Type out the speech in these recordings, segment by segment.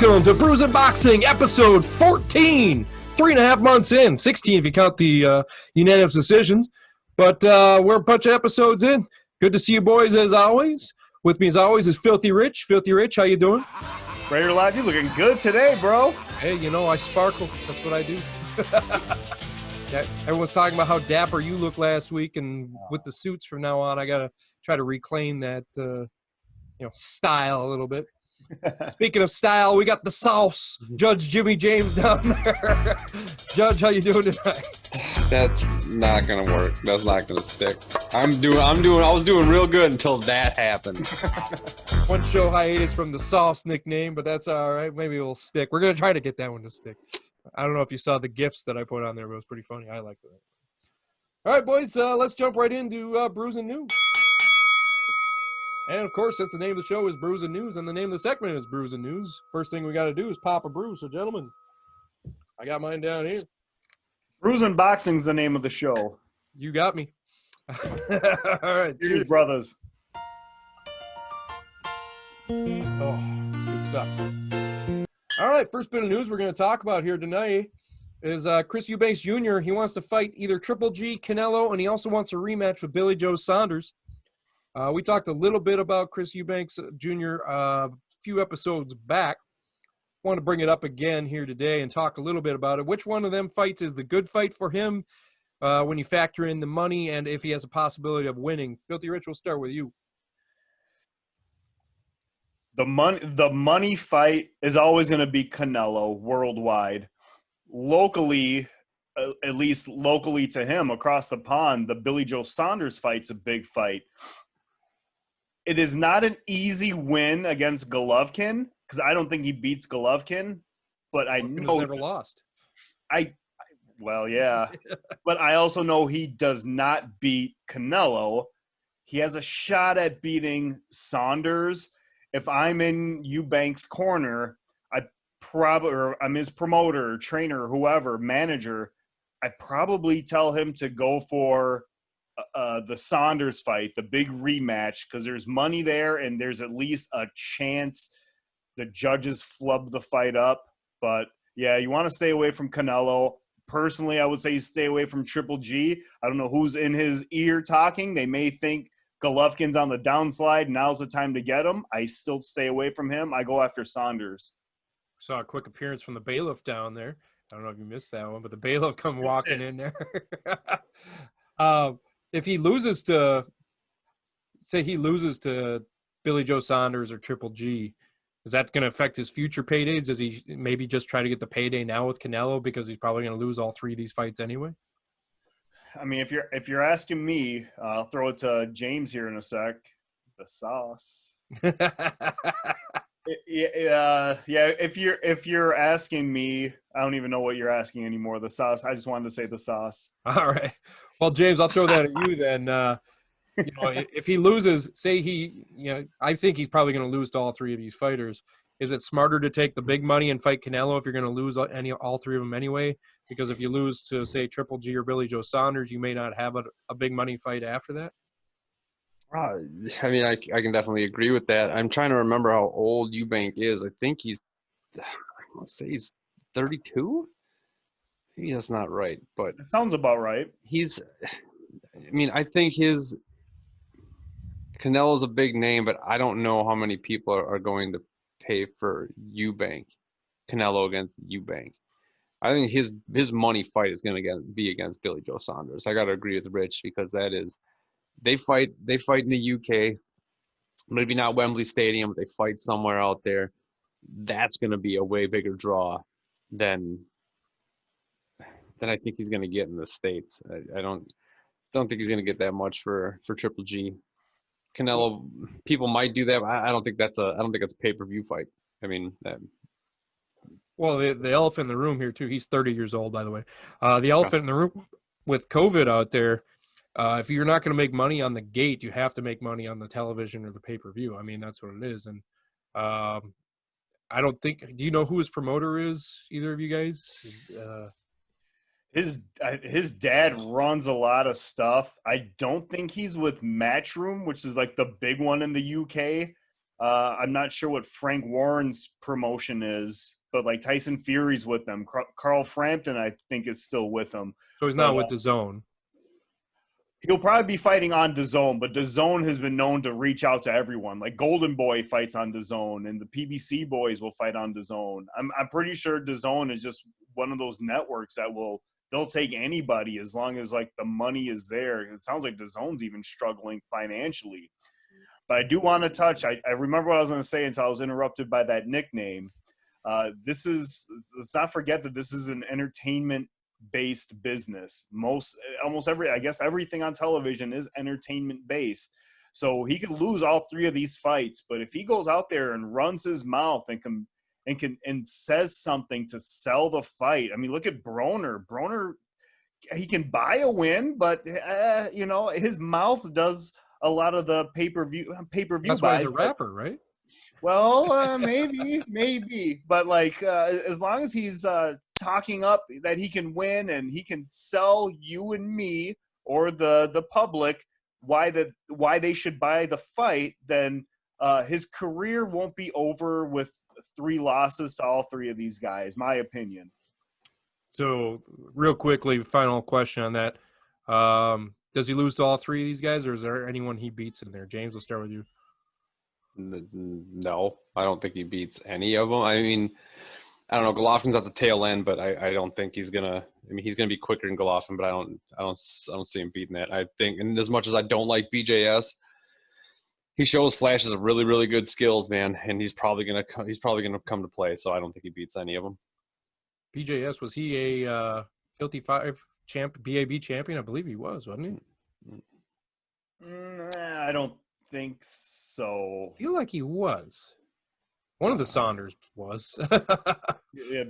welcome to Brews&Boxing, episode 14. 3.5 months in, 16 if you count the unanimous decision. But we're a bunch of episodes in. Good to see you boys as always. With me as always is Filthy Rich. Filthy Rich, how you doing? Raider Live, you looking good today, bro. Hey, you know, I sparkle. That's what I do. Yeah, everyone's talking about how dapper you look last week, and with the suits from now on, I got to try to reclaim that, style a little bit. Speaking of style, we got the sauce. Judge Jimmy James down there. Judge, how you doing tonight? That's not gonna work. That's not gonna stick. I was doing real good until that happened. One show hiatus from the sauce nickname, but that's all right. Maybe it'll stick. We're gonna try to get that one to stick. I don't know if you saw the gifs that I put on there, but it was pretty funny. I liked it. All right, boys, let's jump right into Brews and News. And, of course, since the name of the show is Brews and News and the name of the segment is Brews and News, first thing we got to do is pop a brew. So, gentlemen, I got mine down here. Brews&Boxing's the name of the show. You got me. All right. Cheers, brothers. Oh, it's good stuff. All right, first bit of news we're going to talk about here tonight is Chris Eubanks Jr. He wants to fight either Triple G, Canelo, and he also wants a rematch with Billy Joe Saunders. We talked a little bit about Chris Eubanks Jr. A few episodes back. Want to bring it up again here today and talk a little bit about it. Which one of them fights is the good fight for him when you factor in the money and if he has a possibility of winning? Filthy Rich, we'll start with you. The money fight is always going to be Canelo worldwide. Locally, at least locally to him across the pond, the Billy Joe Saunders fight's a big fight. It is not an easy win against Golovkin because I don't think he beats Golovkin, but I know never lost. Well, yeah, but I also know he does not beat Canelo. He has a shot at beating Saunders. If I'm in Eubanks' corner, I'm his promoter, trainer, whoever, manager, I probably tell him to go for the Saunders fight, the big rematch, because there's money there and there's at least a chance the judges flub the fight up. But, yeah, you want to stay away from Canelo. Personally, I would say stay away from Triple G. I don't know who's in his ear talking. They may think Golovkin's on the downslide. Now's the time to get him. I still stay away from him. I go after Saunders. Saw a quick appearance from the bailiff down there. I don't know if you missed that one, but the bailiff come walking in there. If he loses to, say he loses to Billy Joe Saunders or Triple G, is that going to affect his future paydays? Does he maybe just try to get the payday now with Canelo because he's probably going to lose all three of these fights anyway? I mean, if you're asking me, I'll throw it to James here in a sec. The sauce. Yeah. If you're asking me, I don't even know what you're asking anymore. The sauce. I just wanted to say the sauce. All right. Well, James, I'll throw that at you then. If he loses, I think he's probably going to lose to all three of these fighters. Is it smarter to take the big money and fight Canelo if you're going to lose all three of them anyway? Because if you lose to, say, Triple G or Billy Joe Saunders, you may not have a big money fight after that. I mean, I can definitely agree with that. I'm trying to remember how old Eubank is. I think he's 32. Maybe that's not right, but it sounds about right. I think Canelo's a big name, but I don't know how many people are going to pay for Canelo against Eubank. I think his money fight is going to be against Billy Joe Saunders. I got to agree with Rich because that is. They fight in the UK, maybe not Wembley Stadium, but they fight somewhere out there. That's going to be a way bigger draw than I think he's going to get in the States. I don't think he's going to get that much for Triple G. Canelo, people might do that, but I don't think that's a pay-per-view fight. I mean, well, the elephant in the room here too. He's 30 years old, by the way. The elephant in the room with COVID out there. If you're not going to make money on the gate, you have to make money on the television or the pay-per-view. I mean, that's what it is. And I don't think – do you know who his promoter is, either of you guys? His dad runs a lot of stuff. I don't think he's with Matchroom, which is like the big one in the UK. I'm not sure what Frank Warren's promotion is, but like Tyson Fury's with them. Carl Frampton, I think, is still with them. So he's not with the Zone. He'll probably be fighting on DAZN, but DAZN has been known to reach out to everyone. Like Golden Boy fights on DAZN, and the PBC boys will fight on DAZN. I'm pretty sure DAZN is just one of those networks that they'll take anybody as long as like the money is there. It sounds like DAZN's even struggling financially. But I do want to touch. I remember what I was going to say until I was interrupted by that nickname. Let's not forget that this is an entertainment-based business. I guess everything on television is entertainment-based. So he could lose all 3 of these fights, but if he goes out there and runs his mouth and says something to sell the fight, I mean, look at Broner. Broner, he can buy a win, but his mouth does a lot of the pay-per-view That's why he's a rapper, right? Well, maybe, but like as long as he's talking up that he can win and he can sell you and me or the public why they should buy the fight, then his career won't be over with 3 losses to all 3 of these guys. My opinion. So, real quickly, final question on that. Does he lose to all 3 of these guys, or is there anyone he beats in there? James, we'll start with you. No, I don't think he beats any of them. I mean, I don't know. Golofkin's at the tail end, but I don't think he's gonna. I mean, he's gonna be quicker than Golofkin, but I don't see him beating that. I think, and as much as I don't like BJS, he shows flashes of really, really good skills, man, and he's probably gonna come to play. So I don't think he beats any of them. BJS, was he a Filthy 5 BAB champion? I believe he was, wasn't he? I don't think so. I feel like he was. One of the Saunders was. Yeah,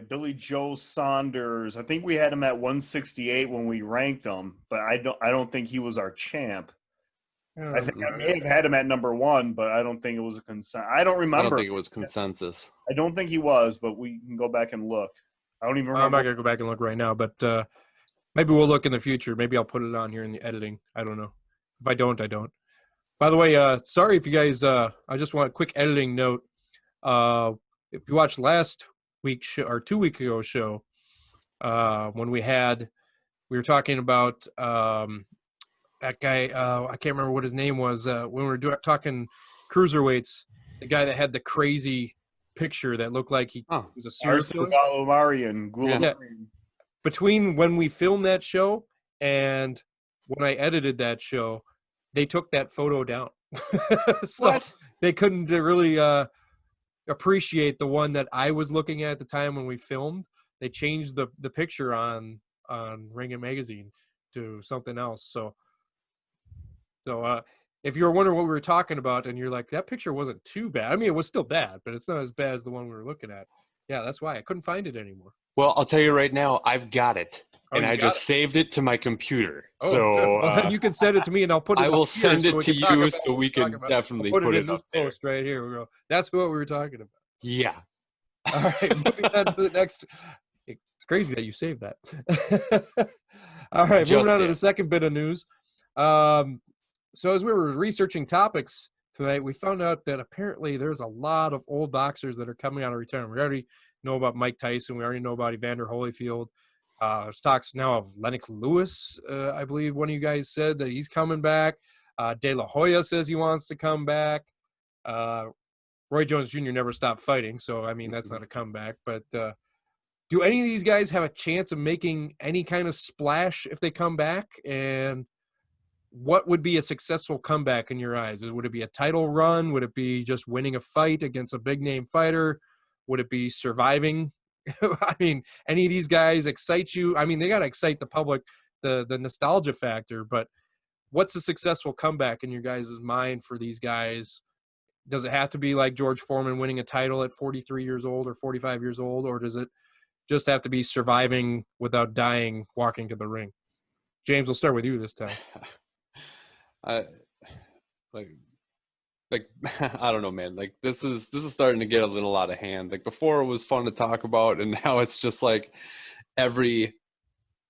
Billy Joe Saunders. I think we had him at 168 when we ranked him, but I don't think he was our champ. I think I may have had him at number 1, but I don't think it was a consensus. I don't remember. I don't think it was consensus. I don't think he was, but we can go back and look. I don't even remember. I'm not going to go back and look right now, but maybe we'll look in the future. Maybe I'll put it on here in the editing. I don't know. If I don't, I don't. By the way, sorry if you guys, I just want a quick editing note. If you watched last week's show, or 2 weeks ago show, when we were talking about that guy, I can't remember what his name was, when we were talking cruiserweights, the guy that had the crazy picture that looked like he was a serial killer. Yeah. Between when we filmed that show and when I edited that show, they took that photo down. So What? they couldn't really appreciate the one that I was looking at the time when we filmed. They changed the picture on Ring and Magazine to something else. So if you were wondering what we were talking about and you're like, that picture wasn't too bad. I mean, it was still bad, but it's not as bad as the one we were looking at. Yeah, that's why I couldn't find it anymore. Well, I'll tell you right now, I've got it. And I just saved it to my computer. Oh, so well, you can send it to me and I'll put it I will send it to you so we can definitely put it in this up there. post right here. We go. That's what we were talking about. Yeah. All right, moving on to the next. It's crazy that you saved that. All right, moving on to the second bit of news. So as we were researching topics tonight, we found out that apparently there's a lot of old boxers that are coming out of retirement. We already know about Mike Tyson. We already know about Evander Holyfield. There's talks now of Lennox Lewis. I believe one of you guys said that he's coming back. De La Hoya says he wants to come back. Roy Jones Jr. never stopped fighting, so, I mean, that's not a comeback. But do any of these guys have a chance of making any kind of splash if they come back? And what would be a successful comeback in your eyes? Would it be a title run? Would it be just winning a fight against a big-name fighter? Would it be surviving? I mean, any of these guys excite you? I mean, they got to excite the public, the nostalgia factor, but what's a successful comeback in your guys' mind for these guys? Does it have to be like George Foreman winning a title at 43 years old or 45 years old, or does it just have to be surviving without dying, walking to the ring? James, we'll start with you this time. Like I don't know, man. Like this is starting to get a little out of hand. Like before it was fun to talk about, and now it's just like every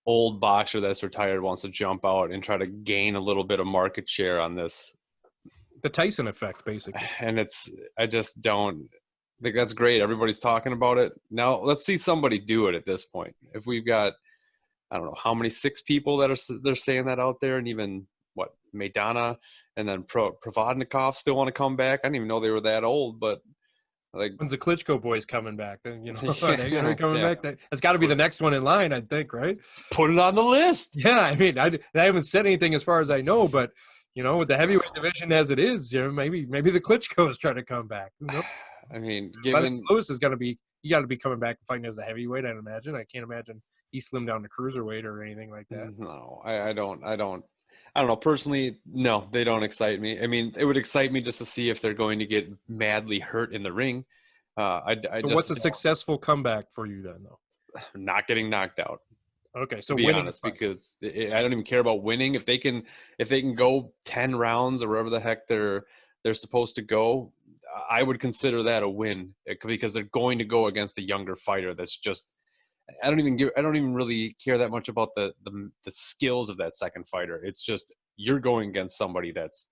old boxer that's retired wants to jump out and try to gain a little bit of market share on this The Tyson effect, basically. And I just don't think that's great. Everybody's talking about it. Now let's see somebody do it at this point. If we've got, I don't know how many, 6 people they're saying that out there, and even what, Maidana and then Provodnikov still want to come back. I didn't even know they were that old, but like, When's the Klitschko boys coming back? Then Yeah, are they coming yeah. back? That's got to be the next one in line, I think, right? put it on the list. Yeah, I mean, I haven't said anything as far as I know, but with the heavyweight division as it is, maybe the Klitschko's trying to come back. Who knows? I mean, Lennox given Lewis is going to be, you got to be coming back and fighting as a heavyweight, I'd imagine. I can't imagine he slimmed down to cruiserweight or anything like that. no, I don't know. Personally, no, they don't excite me. I mean, it would excite me just to see if they're going to get madly hurt in the ring. I But just what's a don't- successful comeback for you then, though? not getting knocked out. Okay, so To be winning honest, the fight. because I don't even care about winning. If they can go 10 rounds or wherever the heck they're supposed to go, I would consider that a win, because they're going to go against a younger fighter that's just. I don't even really care that much about the skills of that second fighter. It's just you're going against somebody that's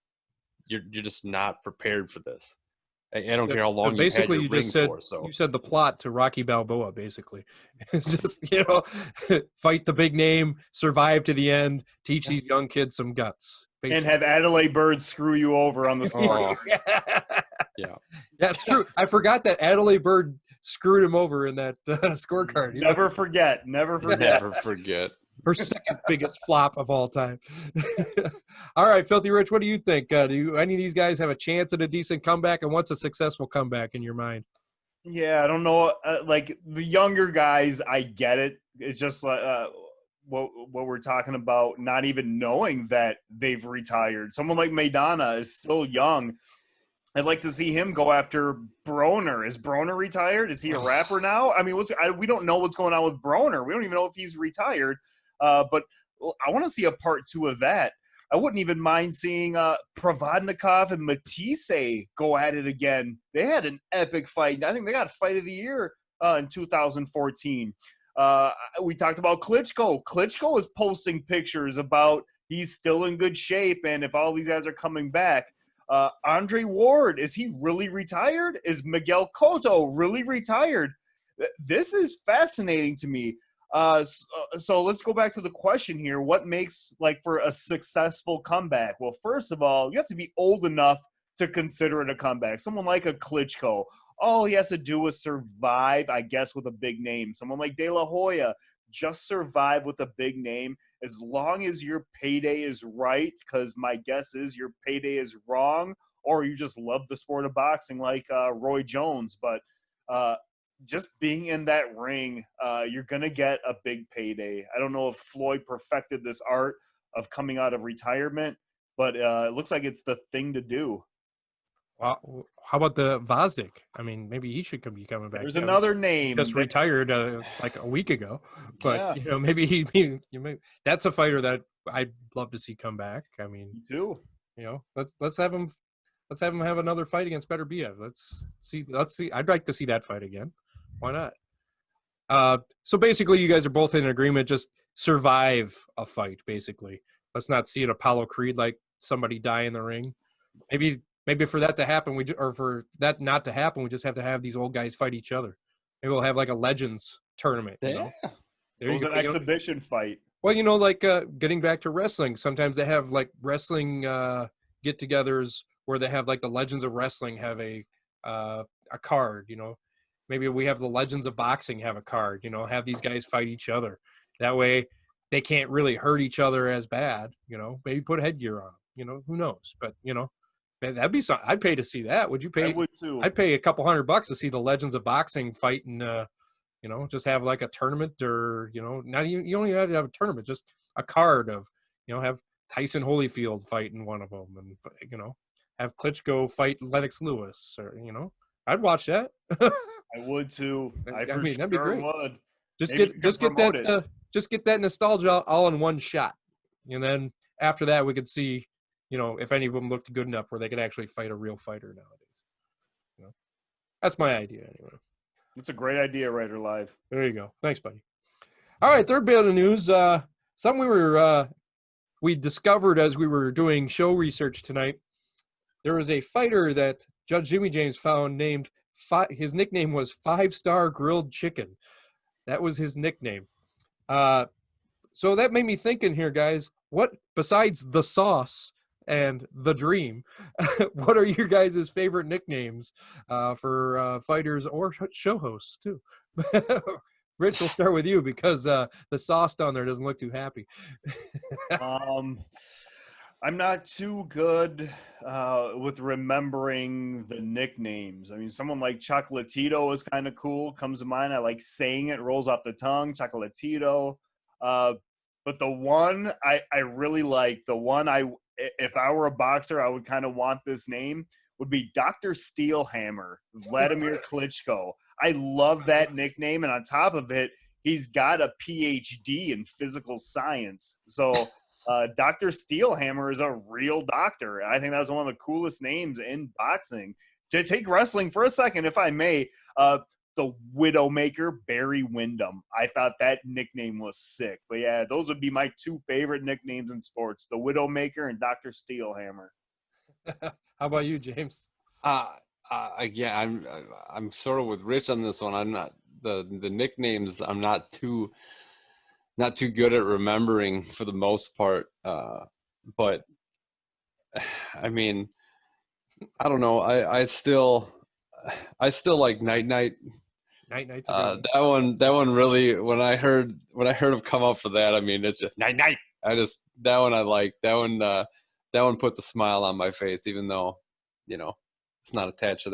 you're just not prepared for this. I don't care how long you had basically your you ring just said for. So you said the plot to Rocky Balboa. Basically, it's just fight the big name, survive to the end, teach these young kids some guts, And basically. have Adelaide Bird screw you over on the score. Oh. Yeah. That's true. I forgot that Adelaide Bird screwed him over in that scorecard. Never forget. Never forget. Never forget. Her second biggest flop of all time. All right, Filthy Rich, what do you think? Do any of these guys have a chance at a decent comeback, and what's a successful comeback in your mind? Yeah, I don't know. Like the younger guys, I get it. It's just like what we're talking about, not even knowing that they've retired. Someone like Maidana is still young. I'd like to see him go after Broner. Is Broner retired? Is he a rapper now? I mean, we don't know what's going on with Broner. We don't even know if he's retired. But I want to see a part 2 of that. I wouldn't even mind seeing Provodnikov and Matisse go at it again. They had an epic fight. I think they got Fight of the Year in 2014. We talked about Klitschko. Klitschko is posting pictures about he's still in good shape, and if all these guys are coming back. Andre Ward, is he really retired? Is Miguel Cotto really retired? This is fascinating to me. So let's go back to the question here. What makes for a successful comeback? Well, first of all, you have to be old enough to consider it a comeback. Someone like a Klitschko, all he has to do is survive, I guess, with a big name. Someone like De La Hoya, just survive with a big name. As long as your payday is right, because my guess is your payday is wrong, or you just love the sport of boxing like Roy Jones. But just being in that ring, you're going to get a big payday. I don't know if Floyd perfected this art of coming out of retirement, but it looks like it's the thing to do. Well, how about the Vazdik? I mean, maybe he should be coming back. There's another name. Just retired like a week ago, but Yeah. maybe that's a fighter that I'd love to see come back. I mean, Me too. Let's have him have another fight against Beterbiev. Let's see. I'd like to see that fight again. Why not? So basically, you guys are both in agreement. Just survive a fight. Basically, let's not see an Apollo Creed like somebody die in the ring. Maybe for that to happen, or for that not to happen, we just have to have these old guys fight each other. Maybe we'll have like a Legends tournament. Yeah. It was an exhibition fight. Well, getting back to wrestling, sometimes they have like wrestling get-togethers where they have like the Legends of Wrestling have a card. Maybe we have the Legends of Boxing have a card. Have these guys fight each other. That way, they can't really hurt each other as bad. Maybe put headgear on them. Who knows? But that'd be something. I'd pay to see that. Would you pay? I would too. I'd pay a couple $100 to see the Legends of Boxing fight and just have like a tournament, or not even, you don't even have to have a tournament, just a card of have Tyson Holyfield fight in one of them, and have Klitschko fight Lennox Lewis, or I'd watch that. I would too. That'd be great. Would. Just Maybe get that nostalgia all in one shot, and then after that we could see if any of them looked good enough where they could actually fight a real fighter nowadays. That's my idea anyway. It's a great idea, Writer Live. There you go. Thanks, buddy. All right, third bit of news. Something we discovered as we were doing show research tonight there was a fighter that Judge Jimmy James found named, his nickname was 5-Star Grilled Chicken. That was his nickname. So that made me thinking here, guys, what, besides the sauce and the dream, what are your guys' favorite nicknames for fighters or show hosts too? Rich, we'll start with you because the sauce down there doesn't look too happy. I'm not too good with remembering the nicknames. I mean, someone like Chocolatito is kind of cool, comes to mind. I like saying it, rolls off the tongue, Chocolatito. But the one I really like, the one if I were a boxer, I would kind of want this name, would be Dr. Steelhammer, Vladimir Klitschko. I love that nickname, and on top of it, he's got a PhD in physical science. So Dr. Steelhammer is a real doctor. I think that was one of the coolest names in boxing. To take wrestling for a second, if I may, the Widowmaker, Barry Windham. I thought that nickname was sick. But yeah, those would be my two favorite nicknames in sports, the Widowmaker and Dr. Steelhammer. How about you, James? Again, I'm sort of with Rich on this one. I'm not the nicknames. I'm not too good at remembering for the most part. But I mean, I don't know. I still like Night Night. Night Night's that one really, when I heard him come up for that, I mean, it's just Night Night. That one I like. That one puts a smile on my face, even though, it's not attached to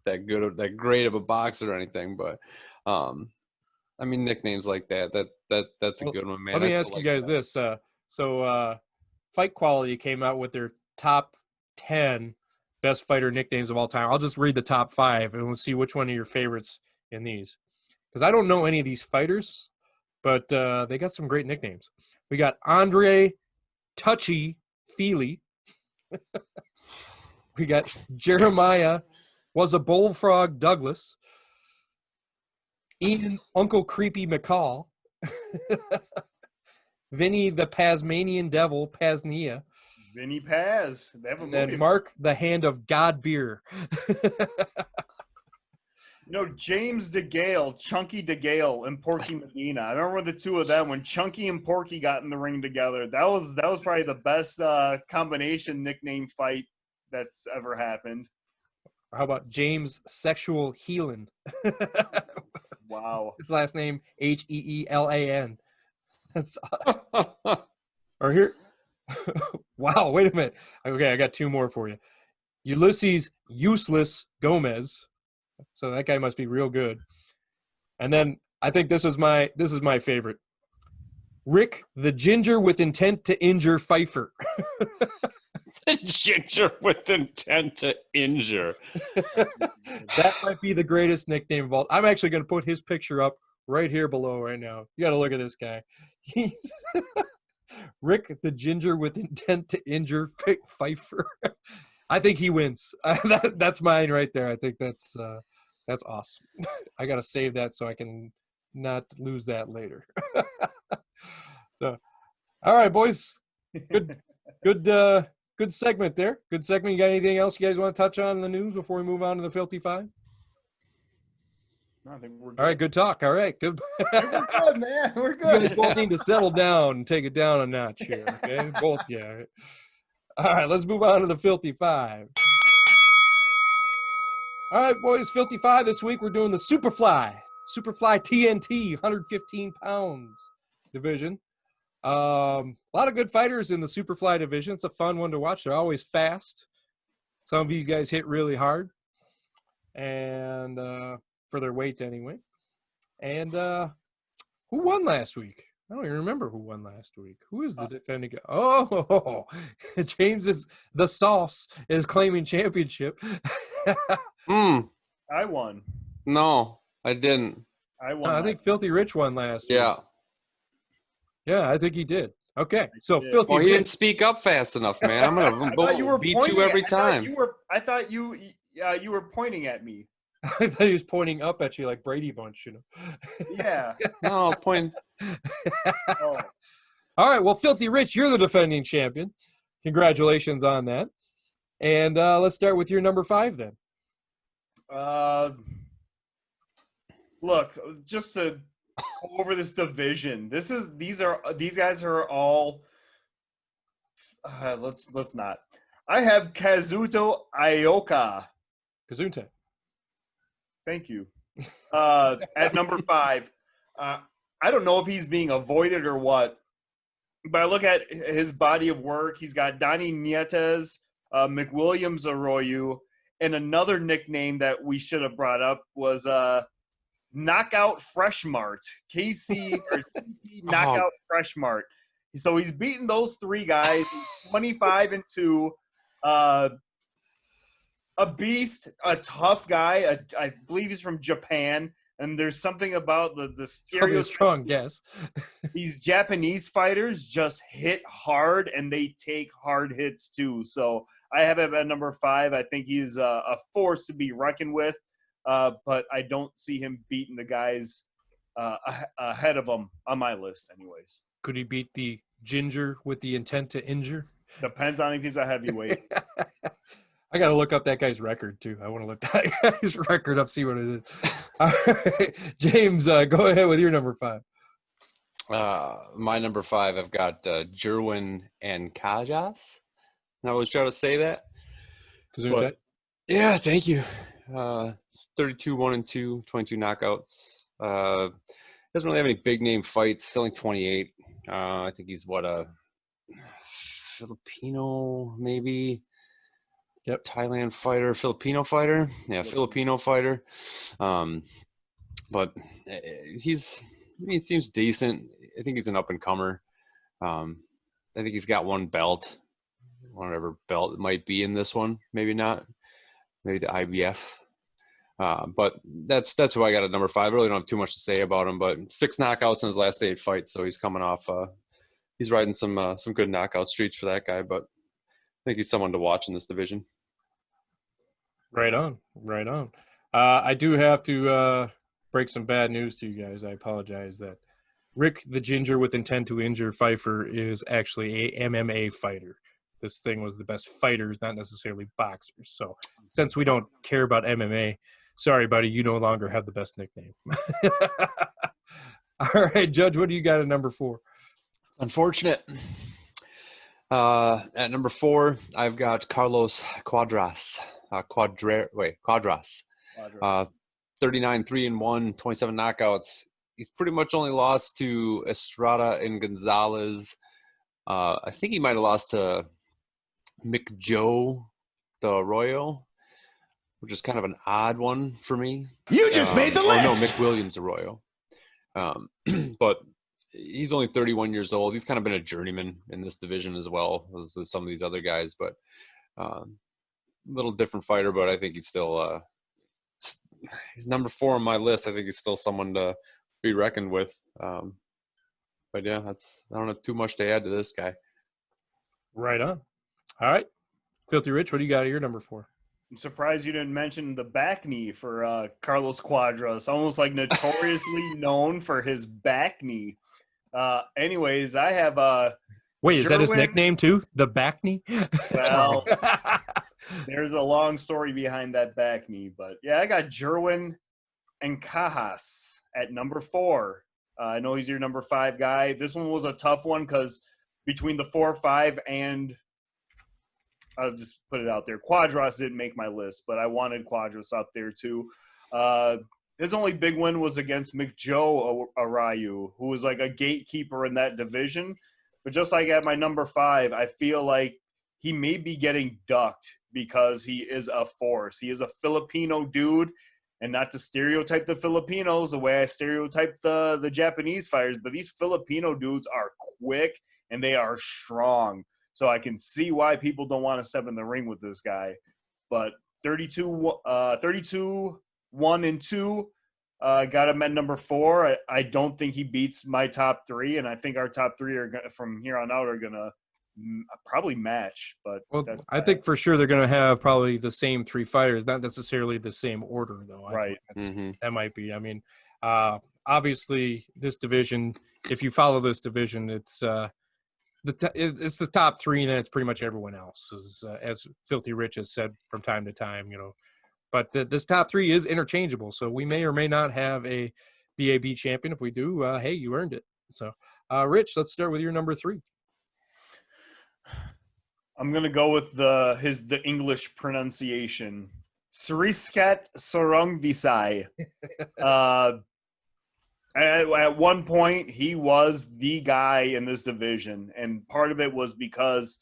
that great of a boxer or anything. But I mean, nicknames like that's a good one, man. Let me ask you guys this. So Fight Quality came out with their top 10 best fighter nicknames of all time. I'll just read the top 5 and we'll see which one of your favorites in these. Because I don't know any of these fighters, but they got some great nicknames. We got Andre Touchy Feely. We got Jeremiah was a Bullfrog Douglas. Ian Uncle Creepy McCall. Vinny the Pasmanian Devil Pasnia. Vinny Paz. They have a And movie. then Mark the Hand of God Beer. James DeGale, Chunky DeGale, and Porky Medina. I remember the two of them when Chunky and Porky got in the ring together. That was probably the best combination nickname fight that's ever happened. How about James Sexual Heelan? Wow. His last name Heelan. That's or here. Wow, wait a minute. Okay, I got 2 more for you. Ulysses Useless Gomez. So that guy must be real good. And then I think this is my favorite. Rick the Ginger with Intent to Injure Pfeiffer. Ginger with Intent to Injure. That might be the greatest nickname of all. I'm actually going to put his picture up right here below right now. You got to look at this guy. He's Rick the Ginger with Intent to Injure Pfeiffer. I think he wins. That's mine right there. I think that's awesome. I got to save that so I can not lose that later. So, all right, boys. Good segment there. Good segment. You got anything else you guys want to touch on in the news before we move on to the Filthy Five? I think we're good. All right, good talk. All right, good. We're good, man. We're You good. guys both need to settle down and take it down a notch here, okay? Both, yeah. All right, let's move on to the Filthy Five. All right, boys, Filthy Five this week. We're doing the Superfly TNT, 115 pounds division. A lot of good fighters in the Superfly division. It's a fun one to watch. They're always fast. Some of these guys hit really hard, and for their weights anyway. And who won last week? I don't even remember who won last week. Who is the defending guy? Oh, James the Sauce is claiming championship. I won. No, I didn't. I won. I think Filthy Rich won last week. Yeah. Yeah, I think he did. Okay, so did. Filthy Well, he Rich. didn't speak up fast enough, man. I'm I thought you gonna were beat pointing you every at- time. I thought you were pointing at me. I thought he was pointing up at you like Brady Bunch, you know. Yeah. No, point. Oh. All right, well, Filthy Rich, you're the defending champion. Congratulations on that. And let's start with your number 5 then. Look, just to go over this division. These guys are all. Let's not. I have Kazuto Ioka. Kazunte. Thank you. At number 5. I don't know if he's being avoided or what, but I look at his body of work. He's got Donnie Nietes, McWilliams Arroyo, and another nickname that we should have brought up was Knockout Fresh Mart. KC or CP Knockout Fresh Mart. So he's beaten those 3 guys. He's 25-2. A beast, a tough guy. I believe he's from Japan. And there's something about the Probably a strong guess. These Japanese fighters just hit hard, and they take hard hits too. So I have him at number 5. I think he's a force to be reckoned with, but I don't see him beating the guys ahead of him on my list anyways. Could he beat the ginger with the intent to injure? Depends on if he's a heavyweight. I got to look up that guy's record, too. I want to look that guy's record up, see what it is. All right. James, go ahead with your number 5. My number 5, I've got Jerwin and Kajas. And I was trying to say that. Kazunte? Yeah, thank you. 32-1-2, 22 knockouts. Doesn't really have any big name fights. He's only 28. I think he's a Filipino, maybe. Yep. Thailand fighter, Filipino fighter. Yeah, Filipino fighter. But he seems decent. I think he's an up-and-comer. I think he's got one belt, whatever belt it might be in this one. Maybe not. Maybe the IBF. But that's who I got at number 5. I really don't have too much to say about him, but 6 knockouts in his last 8 fights, so he's coming off. He's riding some good knockout streaks for that guy, but I think he's someone to watch in this division. Right on. I do have to break some bad news to you guys. I apologize that Rick the Ginger with intent to injure Pfeiffer is actually a MMA fighter. This thing was the best fighters, not necessarily boxers. So since we don't care about MMA, sorry, buddy, you no longer have the best nickname. All right, Judge, what do you got at number 4? Unfortunate. At number 4, I've got Carlos Quadras. Quadras. 39-3-1, 27 knockouts. He's pretty much only lost to Estrada and Gonzalez. I think he might have lost to McJoe the Arroyo, which is kind of an odd one for me. You just made the list. No, McWilliams Arroyo. But he's only 31 years old. He's kind of been a journeyman in this division as well as with some of these other guys, but little different fighter, but I think he's still he's number 4 on my list. I think he's still someone to be reckoned with. But yeah, I don't have too much to add to this guy. Right on. All right. Filthy Rich, what do you got at your number 4? I'm surprised you didn't mention the back knee for Carlos Quadras, almost like notoriously known for his back knee. Anyways, I have Wait, is that his nickname too? The back knee? Well, there's a long story behind that back knee, but yeah, I got Jerwin and Cajas at number 4. I know he's your number 5 guy. This one was a tough one because between the 4, 5, and I'll just put it out there, Quadras didn't make my list, but I wanted Quadras up there too. His only big win was against McJoe Arroyo, who was like a gatekeeper in that division. But just like at my number 5, I feel like he may be getting ducked because he is a force. He is a Filipino dude, and not to stereotype the Filipinos the way I stereotype the Japanese fighters, but these Filipino dudes are quick and they are strong. So I can see why people don't want to step in the ring with this guy. But 32-1-2, got him at number 4. I don't think he beats my top 3, and I think our top 3 are from here on out are gonna probably match. But I think for sure they're gonna have probably the same 3 fighters, not necessarily the same order though. Right. That might be. I mean, obviously this division. If you follow this division, it's it's the top three, and then it's pretty much everyone else, as Filthy Rich has said from time to time, But this top three is interchangeable, so we may or may not have a BAB champion. If we do, hey, you earned it. So, Rich, let's start with your number 3. I'm gonna go with the English pronunciation. Sriskat Sorongvisai. At one point, he was the guy in this division, and part of it was because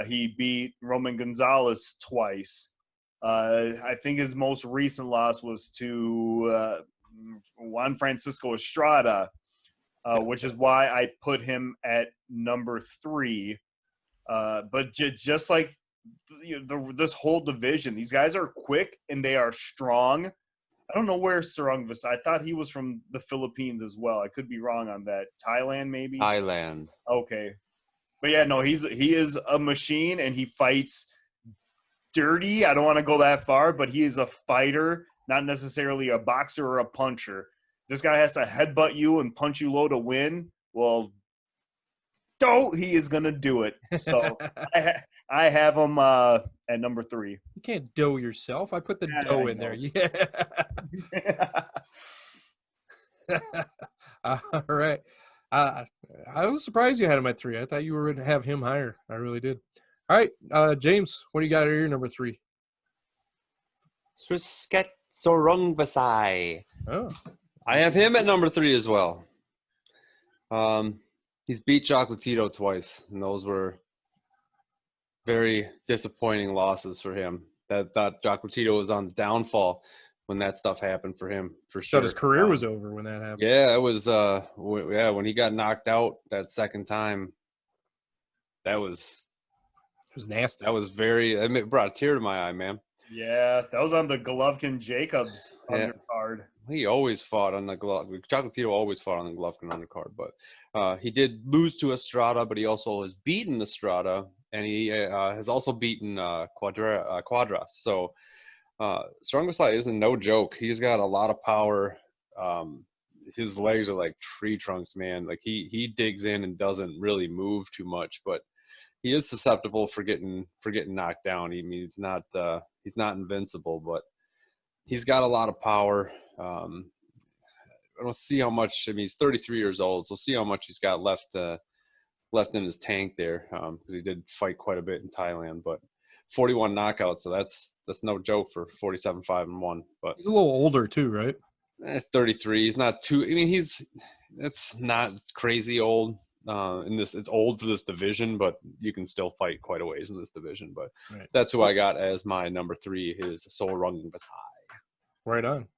he beat Roman Gonzalez twice. I think his most recent loss was to Juan Francisco Estrada, which is why I put him at number 3. But just like this whole division, these guys are quick and they are strong. I don't know where Sarungvis. I thought he was from the Philippines as well. I could be wrong on that. Thailand, maybe. Thailand. Okay, but yeah, no, he is a machine and he fights dirty. I don't want to go that far, but he is a fighter, not necessarily a boxer or a puncher. This guy has to headbutt you and punch you low to win. Well, he is gonna do it. So I have him at number 3. You can't dough yourself. I put the dough in there. Yeah. All right. I was surprised you had him at 3. I thought you were going to have him higher. I really did. All right, James, what do you got at your number 3? Sriskat Sorongvisai. Oh, I have him at number 3 as well. He's beat Chocolatito twice, and those were very disappointing losses for him. That Chocolatito was on the downfall when that stuff happened for him, for sure. thought his career was over when that happened. Yeah, it was. When he got knocked out that second time, it was nasty. That was it brought a tear to my eye, man. Yeah, that was on the Golovkin-Jacobs undercard. He always fought on the Chocolatito always fought on the Golovkin undercard, but he did lose to Estrada, but he also has beaten Estrada, and he has also beaten Quadrats. So Strongest isn't no joke. He's got a lot of power. His legs are like tree trunks, man. Like he digs in and doesn't really move too much, but he is susceptible for getting knocked down. I mean, he's not invincible, but he's got a lot of power. I don't see how much. I mean, he's 33 years old, so see how much he's got left in his tank there, because he did fight quite a bit in Thailand. But 41 knockouts, so that's no joke for 47-5-1. But he's a little older too, right? 33. He's not too. I mean, that's not crazy old. It's old for this division, but you can still fight quite a ways in this division. But right. That's who I got as my number 3. Is Sorongvisai. Right on.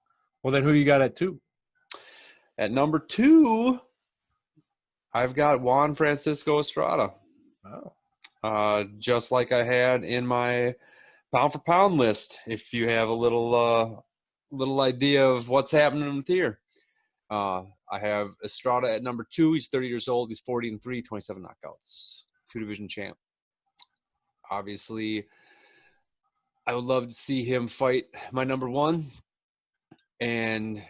Well, then who you got at 2? At number 2, I've got Juan Francisco Estrada. Oh. Just like I had in my pound for pound list. If you have a little idea of what's happening here. I have Estrada at number 2. He's 30 years old. He's 40-3, 27 knockouts. 2-division champ. Obviously, I would love to see him fight my number 1. And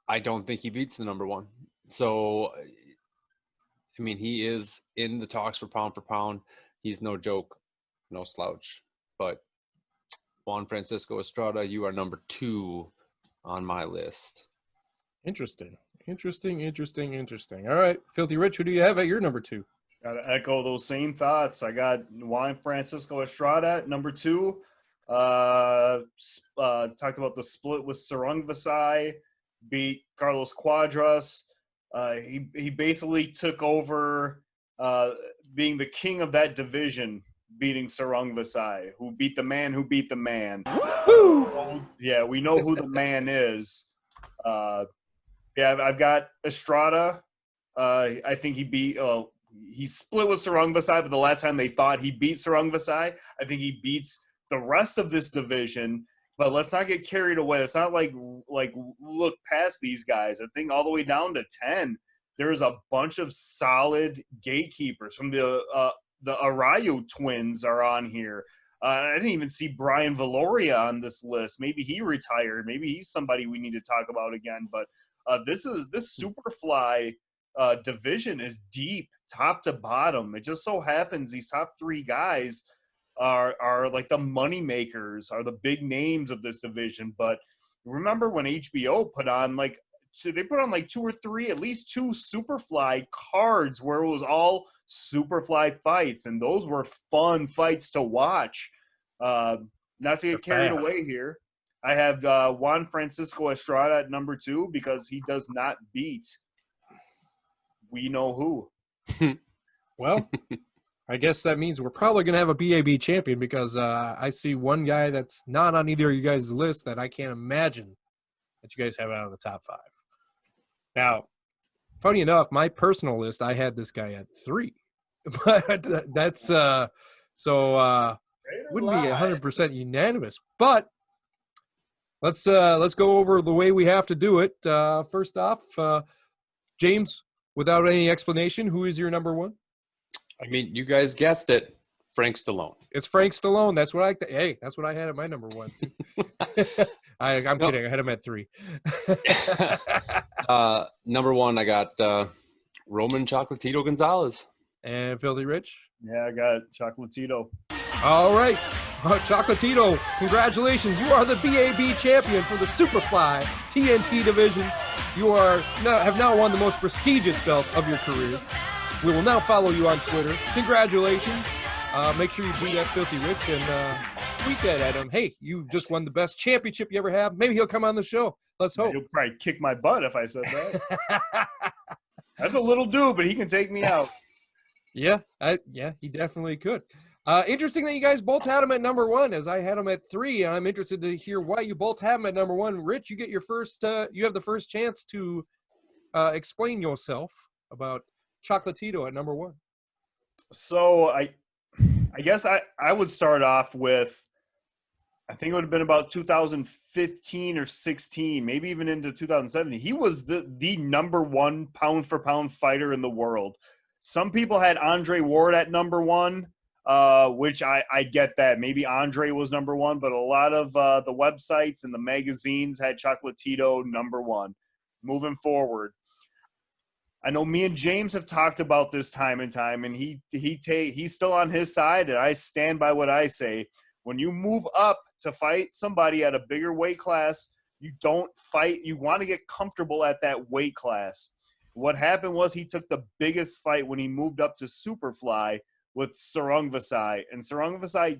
I don't think he beats the number 1. So, I mean, he is in the talks for pound. He's no joke, no slouch. But Juan Francisco Estrada, you are number 2 on my list. Interesting. All right, Filthy Rich, who do you have at your number 2? Gotta echo those same thoughts. I got Juan Francisco Estrada at number 2. Talked about the split with Sorongvisai, beat Carlos Quadras. He basically took over being the king of that division, beating Sorongvisai, who beat the man who beat the man. Woo! Yeah, we know who the man is. I've got Estrada. I think he split with Sorongvisai, but the last time they thought he beat Sorongvisai, I think he beats the rest of this division. But let's not get carried away. It's not like look past these guys. I think all the way down to 10, there's a bunch of solid gatekeepers. From the Arayu twins are on here. I didn't even see Brian Valoria on this list. Maybe he retired. Maybe he's somebody we need to talk about again. But this Superfly division is deep, top to bottom. It just so happens these top 3 guys are like the money makers, are the big names of this division. But remember when HBO put on like 2 or 3, at least 2 Superfly cards where it was all Superfly fights, and those were fun fights to watch. Not to get carried away here, I have Juan Francisco Estrada at number 2 because he does not beat we know who. Well, I guess that means we're probably going to have a BAB champion because I see one guy that's not on either of you guys' list that I can't imagine that you guys have out of the top 5. Now, funny enough, my personal list, I had this guy at 3. But that's wouldn't be 100% unanimous. But let's go over the way we have to do it. First off, James, without any explanation, who is your number 1? I mean, you guys guessed it. Frank Stallone. It's Frank Stallone. That's what that's what I had at my number 1. I'm kidding. I had him at 3. Number 1, I got Roman Chocolatito Gonzalez. And Filthy Rich? Yeah, I got Chocolatito. All right. Chocolatito, congratulations. You are the BAB champion for the Superfly TNT division. You have now won the most prestigious belt of your career. We will now follow you on Twitter. Congratulations. Make sure you do that, Filthy Rich, and tweet that at him. Hey, you've just won the best championship you ever have. Maybe he'll come on the show. Let's hope. He'll probably kick my butt if I said that. That's a little dude, but he can take me out. Yeah, he definitely could. Interesting that you guys both had him at number 1, as I had him at 3, and I'm interested to hear why you both have him at number 1. Rich, you get your first. You have the first chance to explain yourself about Chocolatito at number 1. So I guess I would start off with, I think it would have been about 2015 or 16, maybe even into 2017. He was the number 1 pound for pound fighter in the world. Some people had Andre Ward at number 1, which I get that. Maybe Andre was number 1, but a lot of the websites and the magazines had Chocolatito number 1. Moving forward, I know me and James have talked about this time and time, and he's still on his side, and I stand by what I say. When you move up to fight somebody at a bigger weight class, you don't fight. You want to get comfortable at that weight class. What happened was he took the biggest fight when he moved up to Superfly with Sarung Vasai, and Sarung Vasai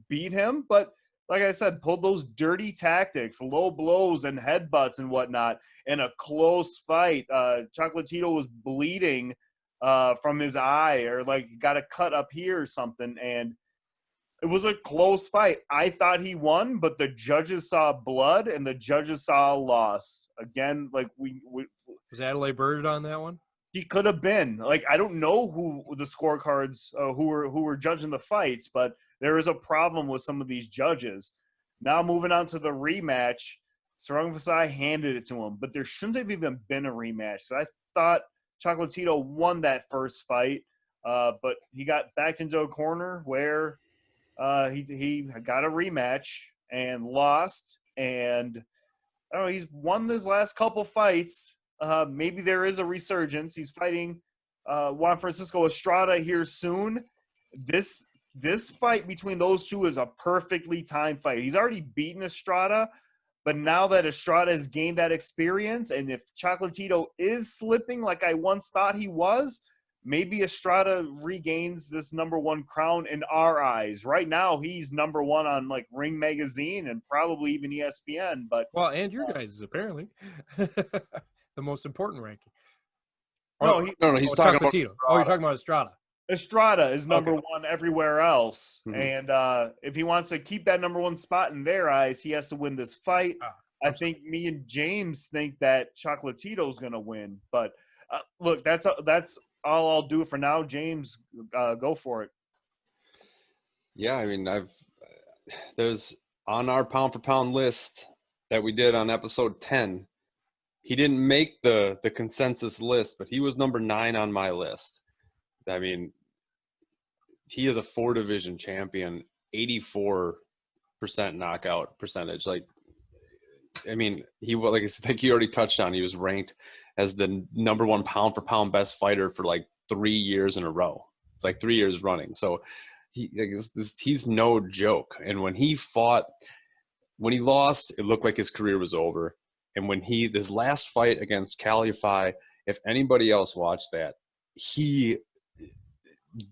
beat him, but like I said, pulled those dirty tactics, low blows and headbutts and whatnot in a close fight. Chocolatito was bleeding from his eye, or got a cut up here or something, and it was a close fight. I thought he won, but the judges saw blood and the judges saw a loss. Again, Was Adelaide Bird on that one? He could have been. I don't know who the scorecards who were judging the fights, but there is a problem with some of these judges. Now moving on to the rematch, Sarung Vasai handed it to him, but there shouldn't have even been a rematch. So I thought Chocolatito won that first fight, but he got backed into a corner where he got a rematch and lost. And I don't know, he's won his last couple fights. Maybe there is a resurgence. He's fighting Juan Francisco Estrada here soon. This fight between those two is a perfectly timed fight. He's already beaten Estrada, but now that Estrada has gained that experience, and if Chocolatito is slipping like I once thought he was, maybe Estrada regains this number 1 crown in our eyes. Right now, he's number 1 on Ring Magazine and probably even ESPN. But and your guys apparently the most important ranking. No, he's talking about Chocolatito. Oh, you're talking about Estrada. Estrada is number 1 everywhere else. Mm-hmm. And if he wants to keep that number 1 spot in their eyes, he has to win this fight. I think me and James think that Chocolatito's going to win. But look, that's all I'll do for now. James, go for it. Yeah, I mean, there's on our pound for pound list that we did on episode 10. He didn't make the consensus list, but he was number 9 on my list. I mean, he is a 4 division champion, 84% knockout percentage. I mean, he, like you already touched on, he was ranked as the number one pound for pound best fighter for like 3 years in a row. It's like 3 years running. So he's no joke. And when he lost, it looked like his career was over. And when this last fight against Calify, if anybody else watched that, he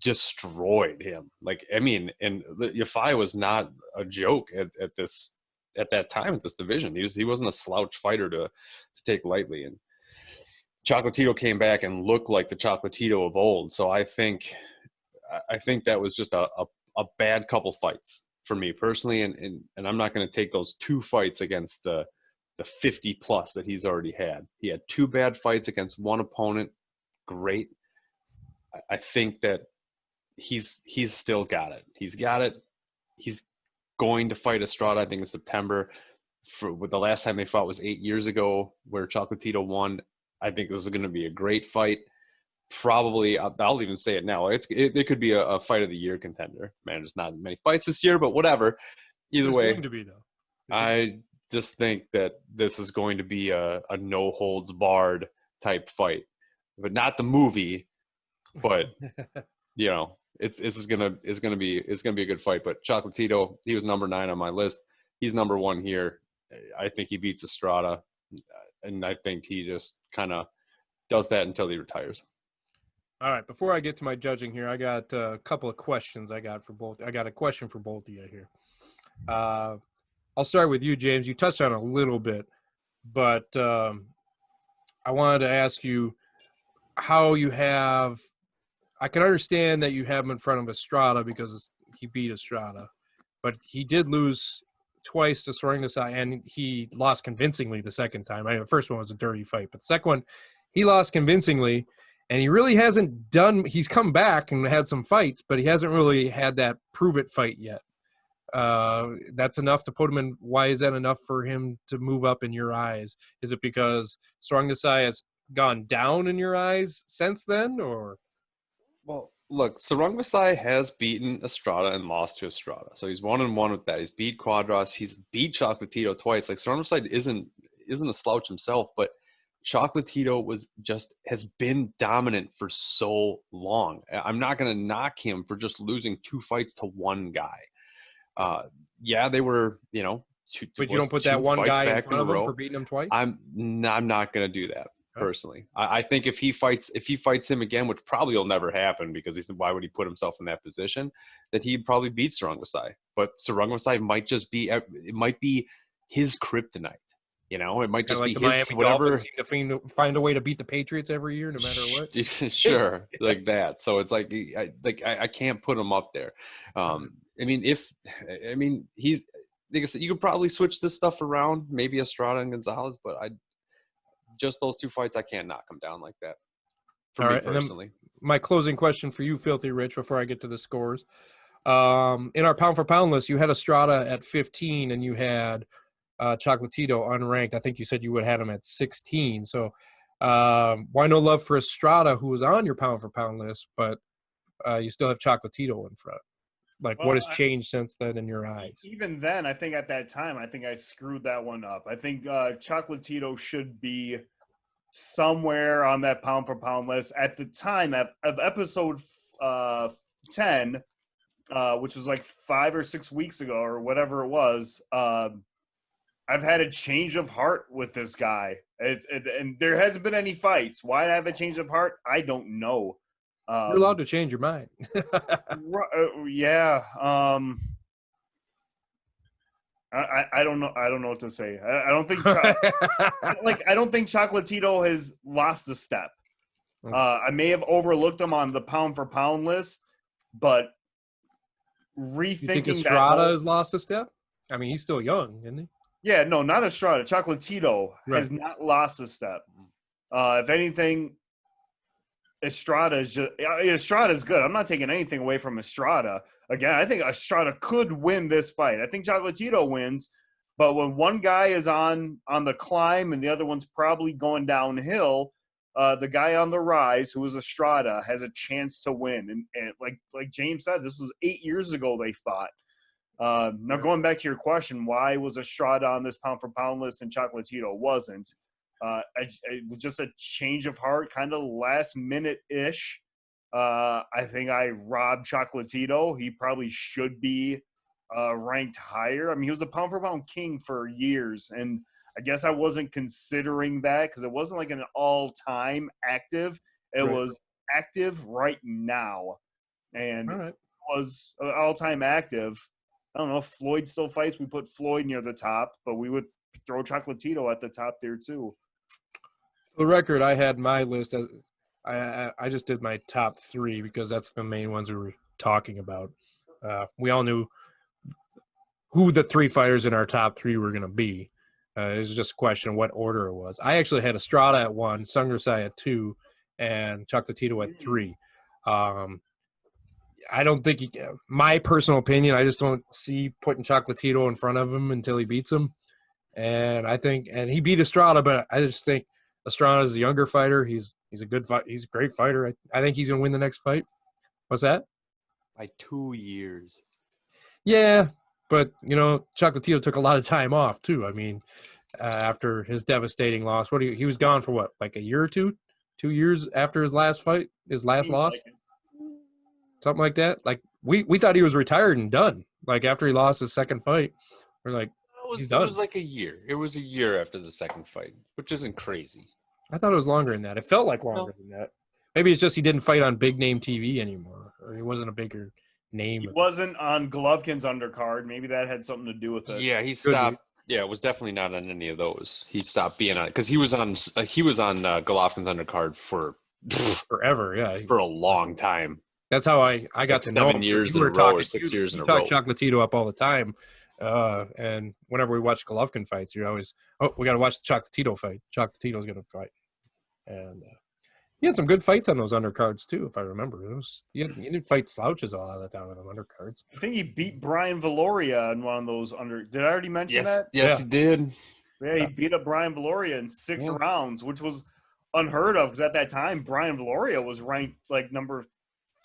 destroyed him. Like, I mean, and Yafai was not a joke at that time at this division. He wasn't a slouch fighter to take lightly. And Chocolatito came back and looked like the Chocolatito of old. So I think that was just a bad couple fights for me personally, and I'm not going to take those 2 fights against the 50 plus that he's already had. He had 2 bad fights against one opponent. Great. I think that he's still got it. He's got it. He's going to fight Estrada, I think, in September. With the last time they fought was 8 years ago, where Chocolatito won. I think this is going to be a great fight. Probably, I'll even say it now. It could be a fight of the year contender. Man, there's not many fights this year, but whatever. Either way, going to be though. I just think that this is going to be a no holds barred type fight, but not the movie. But you know, it's gonna be a good fight. But Chocolatito, he was number 9 on my list. He's number 1 here. I think he beats Estrada, and I think he just kind of does that until he retires. All right, before I get to my judging here, I got a couple of questions I got a question for both of you here. I'll start with you, James. You touched on it a little bit, but I wanted to ask you how you have – I can understand that you have him in front of Estrada because he beat Estrada, but he did lose twice to Sorengasai, and he lost convincingly the second time. The first one was a dirty fight, but the second one, he lost convincingly. And he really hasn't done – he's come back and had some fights, but he hasn't really had that prove-it fight yet. That's enough to put him in – why is that enough for him to move up in your eyes? Is it because Sorengasai has gone down in your eyes since then, or? Well, look, Sorengasai has beaten Estrada and lost to Estrada. So he's 1-1 with that. He's beat Quadrats. He's beat Chocolatito twice. Like, Sorengasai isn't a slouch himself, but – Chocolatito has been dominant for so long. I'm not going to knock him for just losing 2 fights to one guy. Yeah, they were, but you don't put that one guy in front of him for beating him twice? I'm not going to do that personally. I think if he fights him again, which probably will never happen because why would he put himself in that position, that he'd probably beat Sorengasai. But Sorengasai might be his kryptonite. It might just like be the his Miami whatever. Dolphins seem to find a way to beat the Patriots every year, no matter what. Sure, like that. So it's like I can't put him up there. He's like I said, you could probably switch this stuff around, maybe Estrada and Gonzalez, but just those 2 fights, I can't knock them down like that. For me personally. And then my closing question for you, Filthy Rich, before I get to the scores. In our pound for pound list, you had Estrada at 15, and you had Chocolatito unranked. I think you said you would have him at 16. So why no love for Estrada, who was on your pound for pound list, but you still have Chocolatito in front? Like, what has changed since then in your eyes? Even then, I think at that time, I screwed that one up. I think Chocolatito should be somewhere on that pound for pound list. At the time of episode 10, which was like 5 or 6 weeks ago or whatever it was, I've had a change of heart with this guy. And there hasn't been any fights. Why I have a change of heart? I don't know. You're allowed to change your mind. Yeah. I don't know. I don't know what to say. I don't think I don't think Chocolatito has lost a step. Okay. I may have overlooked him on the pound for pound list, but rethinking you think Estrada has lost a step? I mean, he's still young, isn't he? Yeah, no, not Estrada. Chocolatito has not lost a step. If anything, Estrada is good. I'm not taking anything away from Estrada. Again, I think Estrada could win this fight. I think Chocolatito wins, but when one guy is on the climb and the other one's probably going downhill, the guy on the rise, who is Estrada, has a chance to win. And like James said, this was 8 years ago they fought. Now, going back to your question, why was Estrada on this pound for pound list and Chocolatito wasn't? It was just a change of heart, kind of last minute ish. I think I robbed Chocolatito. He probably should be ranked higher. I mean, he was a pound for pound king for years, and I guess I wasn't considering that because it wasn't like an all time active. It Right. was active right now, and All right. it was an all time active. I don't know if Floyd still fights. We put Floyd near the top, but we would throw Chocolatito at the top there too. For the record, I had my list as I just did my top 3 because that's the main ones we were talking about. We all knew who the 3 fighters in our top 3 were going to be. It was just a question of what order it was. I actually had Estrada at 1, Sungjae at 2, and Chocolatito at 3. I don't think my personal opinion, I just don't see putting Chocolatito in front of him until he beats him. And he beat Estrada, but I just think Estrada is a younger fighter. He's a good fight. He's a great fighter. I think he's going to win the next fight. What's that? By 2 years. Yeah, but, Chocolatito took a lot of time off, too. I mean, after his devastating loss. He was gone for what, like a year or two? 2 years after his last fight? His last loss? Something like that? Like, we thought he was retired and done. Like, after he lost his second fight, we're like, he's done. It was like a year. It was a year after the second fight, which isn't crazy. I thought it was longer than that. It felt like longer than that. Maybe it's just he didn't fight on big name TV anymore, or he wasn't a bigger name. He wasn't on Golovkin's undercard. Maybe that had something to do with it. Yeah, he stopped. Yeah, it was definitely not on any of those. He stopped being on it because he was on Golovkin's undercard for forever. Yeah, for a long time. That's how I got to know him. 7 years in a row or 6 years in a row. You talk Chocolatito up all the time. And whenever we watch Golovkin fights, you're always, we got to watch the Chocolatito fight. Chocolatito's going to fight. And he had some good fights on those undercards, too, if I remember. He didn't fight slouches a lot of the time on them undercards. I think he beat Brian Valoria in one of those Did I already mention that? Yes, he did. Yeah, he beat up Brian Valoria in 6 rounds, which was unheard of because at that time, Brian Valoria was ranked like number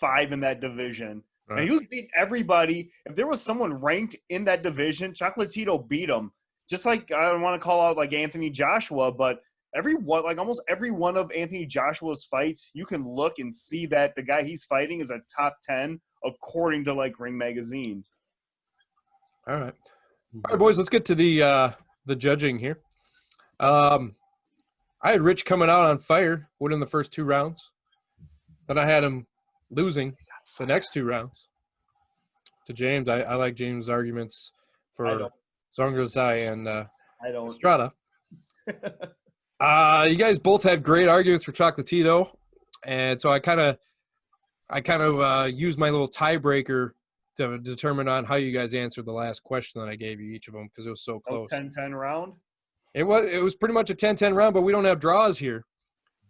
5 in that division. Right. And he was beating everybody. If there was someone ranked in that division, Chocolatito beat him. Just like I don't want to call out like Anthony Joshua, but almost every one of Anthony Joshua's fights, you can look and see that the guy he's fighting is a top 10 according to like Ring Magazine. All right, boys, let's get to the judging here. I had Rich coming out on fire, winning the first 2 rounds. Then I had him losing the next 2 rounds to James. I like James' arguments for Sungjae and Estrada. You guys both had great arguments for Chocolatito, and so I kind of used my little tiebreaker to determine on how you guys answered the last question that I gave you each of them because it was so close. 10-10 round. It was pretty much a 10-10 round, but we don't have draws here.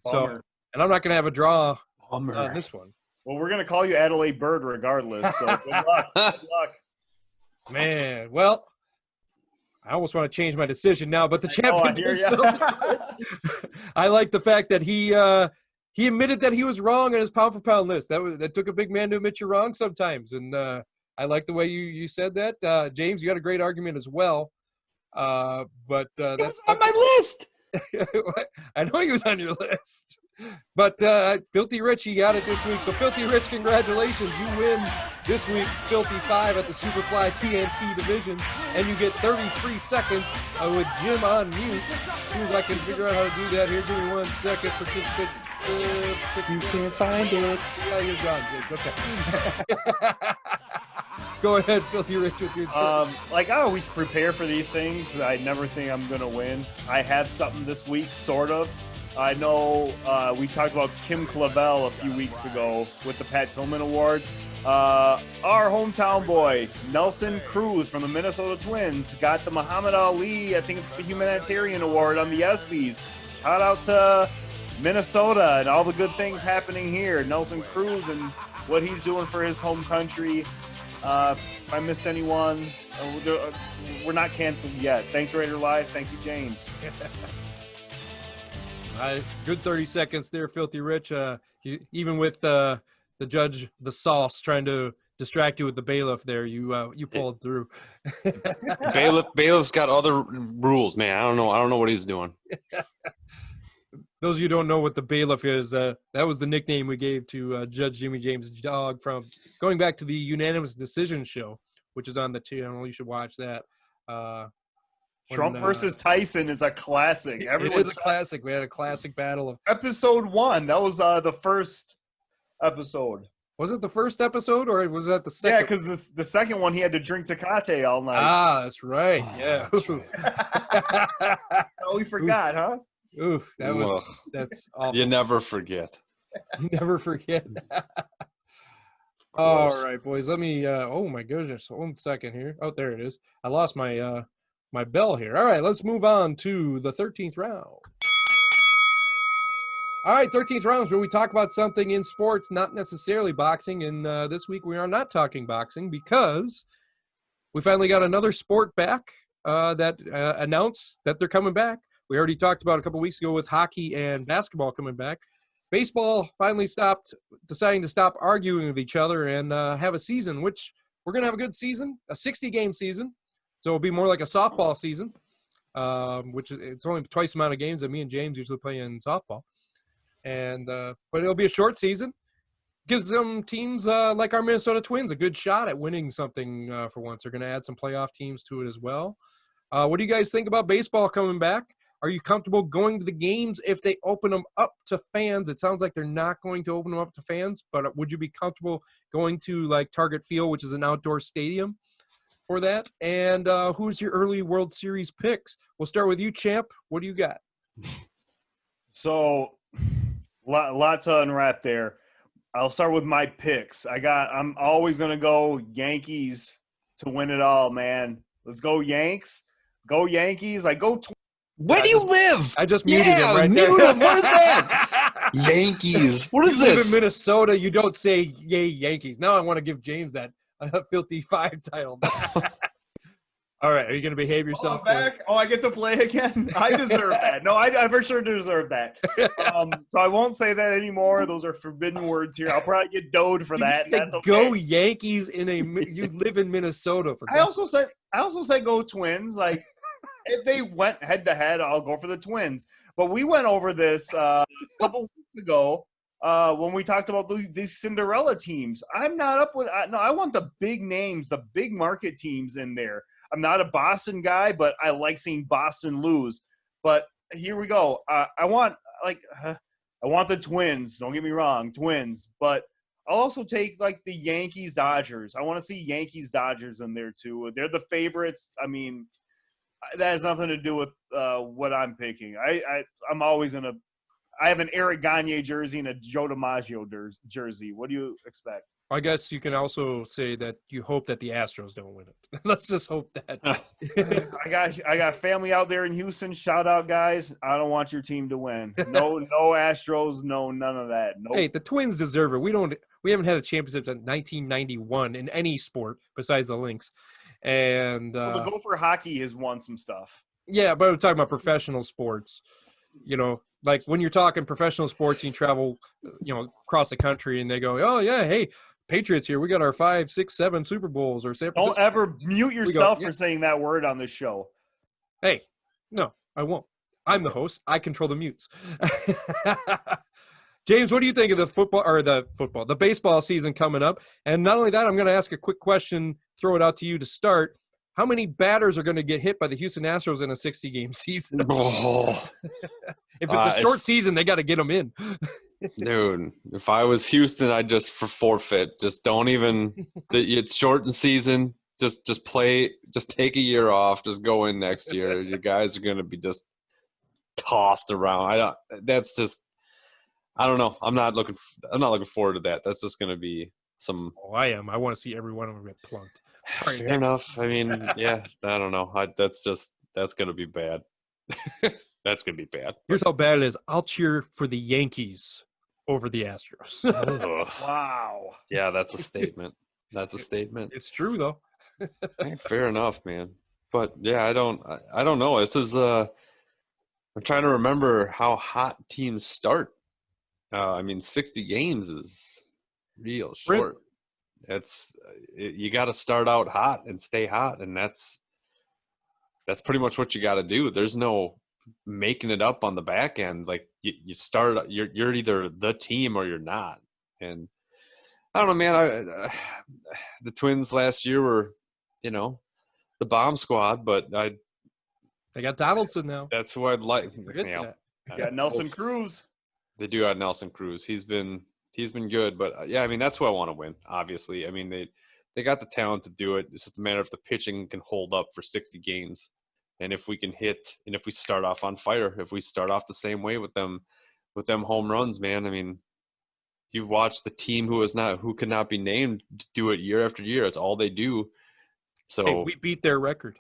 Bummer. So, and I'm not going to have a draw on this one. Well, we're going to call you Adelaide Bird regardless, so good luck. Good luck. Man, well, I almost want to change my decision now, but the champion is I like the fact that he admitted that he was wrong on his pound-for-pound list. That took a big man to admit you're wrong sometimes, and I like the way you said that. James, you got a great argument as well. But it was on my list. I know he was on your list. But Filthy Rich, he got it this week. So Filthy Rich, congratulations. You win this week's Filthy 5 at the Superfly TNT division. And you get 33 seconds with Jim on mute. As soon as I can figure out how to do that, here, give me 1 second. Participant. You can't find it. Yeah, you're gone, Jake. Okay. Go ahead, Filthy Rich, with your like I always prepare for these things. I never think I'm going to win. I had something this week, sort of. I know we talked about Kim Clavel a few weeks ago with the Pat Tillman Award. Our hometown boy, Nelson Cruz from the Minnesota Twins, got the Muhammad Ali, I think it's the Humanitarian Award on the ESPYs. Shout out to Minnesota and all the good things happening here. Nelson Cruz and what he's doing for his home country. If I missed anyone, we're not canceled yet. Thanks, Raider Live. Thank you, James. Good 30 seconds there, Filthy Rich. Even with the judge, the sauce, trying to distract you with the bailiff there. You pulled through. Bailiff's got other rules, man. I don't know what he's doing. Those of you who don't know what the bailiff is, that was the nickname we gave to Judge Jimmy James' dog from going back to the Unanimous Decision show, which is on the channel. You should watch that. Trump versus Tyson is a classic. It is a classic. We had a classic battle of episode 1. That was the first episode. Was it the first episode or was that the second? Yeah, because the second one he had to drink Tecate all night. Ah, that's right. Yeah. Oh, we forgot, huh? Ooh, that's awful. You never forget. You never forget. All right, boys. Let me. Oh my goodness. 1 second here. Oh, there it is. I lost my my bell here. All right, let's move on to the 13th round. All right, 13th round is where we talk about something in sports, not necessarily boxing. And this week we are not talking boxing because we finally got another sport back that announced that they're coming back. We already talked about a couple weeks ago with hockey and basketball coming back. Baseball finally deciding to stop arguing with each other and have a season, which we're going to have a good season, a 60-game season. So it'll be more like a softball season, which it's only twice the amount of games that me and James usually play in softball. And but it'll be a short season. Gives some teams like our Minnesota Twins a good shot at winning something for once. They're going to add some playoff teams to it as well. What do you guys think about baseball coming back? Are you comfortable going to the games if they open them up to fans? It sounds like they're not going to open them up to fans, but would you be comfortable going to like Target Field, which is an outdoor stadium, for that? And who's your early World Series picks? We'll start with you, Champ. What do you got? So, lot to unwrap there. I'll start with my picks. I'm always going to go Yankees to win it all, man. Let's go Yanks. Go Yankees. I go Where do you live? I just muted him right there. Mute him. What is that? Yankees. What is You live this? in Minnesota. You don't say yay Yankees. Now I want to give James that filthy 5 title. All right. Are you going to behave yourself? Oh, back? Oh, I get to play again? I deserve that. No, I for sure deserve that. So I won't say that anymore. Those are forbidden words here. I'll probably get doed for that. And that's okay. Go Yankees you live in Minnesota. I also said go Twins. Like, if they went head to head, I'll go for the Twins. But we went over this a couple weeks ago when we talked about these Cinderella teams. I'm not up with – no, I want the big names, the big market teams in there. I'm not a Boston guy, but I like seeing Boston lose. But here we go. I want the Twins. Don't get me wrong, Twins. But I'll also take like the Yankees-Dodgers. I want to see Yankees-Dodgers in there too. They're the favorites. I mean – that has nothing to do with what I'm picking. I'm always going to – I have an Eric Gagne jersey and a Joe DiMaggio jersey. What do you expect? I guess you can also say that you hope that the Astros don't win it. Let's just hope that. I got family out there in Houston. Shout out, guys. I don't want your team to win. No Astros, no none of that. Nope. Hey, the Twins deserve it. We haven't had a championship since 1991 in any sport besides the Lynx. And the Gopher hockey has won some stuff. Yeah, but I'm talking about professional sports. You know, like when you're talking professional sports, you travel, across the country, and they go, "Oh yeah, hey, Patriots here. We got our 5, 6, 7 Super Bowls." Or don't ever mute yourself for saying that word on this show. Hey, no, I won't. I'm the host. I control the mutes. James, what do you think of the baseball season coming up? And not only that, I'm going to ask a quick question, throw it out to you to start. How many batters are going to get hit by the Houston Astros in a 60-game season? Oh. If it's a short season, they got to get them in. Dude, if I was Houston, I'd just forfeit. Just don't even – it's shortened season. Just play – just take a year off. Just go in next year. You guys are going to be just tossed around. That's just – I don't know. I'm not looking forward to that. That's just going to be some. Oh, I am. I want to see every one of them get plunked. Sorry, fair enough. I mean, yeah. I don't know. That's going to be bad. That's going to be bad. Here's how bad it is. I'll cheer for the Yankees over the Astros. Wow. Yeah, that's a statement. That's a statement. It's true though. Hey, fair enough, man. But yeah, I don't know. This is I'm trying to remember how hot teams start. 60 games is real short. you got to start out hot and stay hot, and that's pretty much what you got to do. There's no making it up on the back end. Like you start, you're either the team or you're not. And I don't know, man. The Twins last year were, the bomb squad, but they got Donaldson now. That's who I'd like. Forget that. You got Nelson Cruz. They do have Nelson Cruz. He's been good, but I mean, that's who I want to win. Obviously, I mean they got the talent to do it. It's just a matter of the pitching can hold up for 60 games, and if we can hit, and if we start off on fire, if we start off the same way with them home runs, man. I mean, you've watched the team who cannot be named do it year after year. It's all they do. So hey, we beat their record.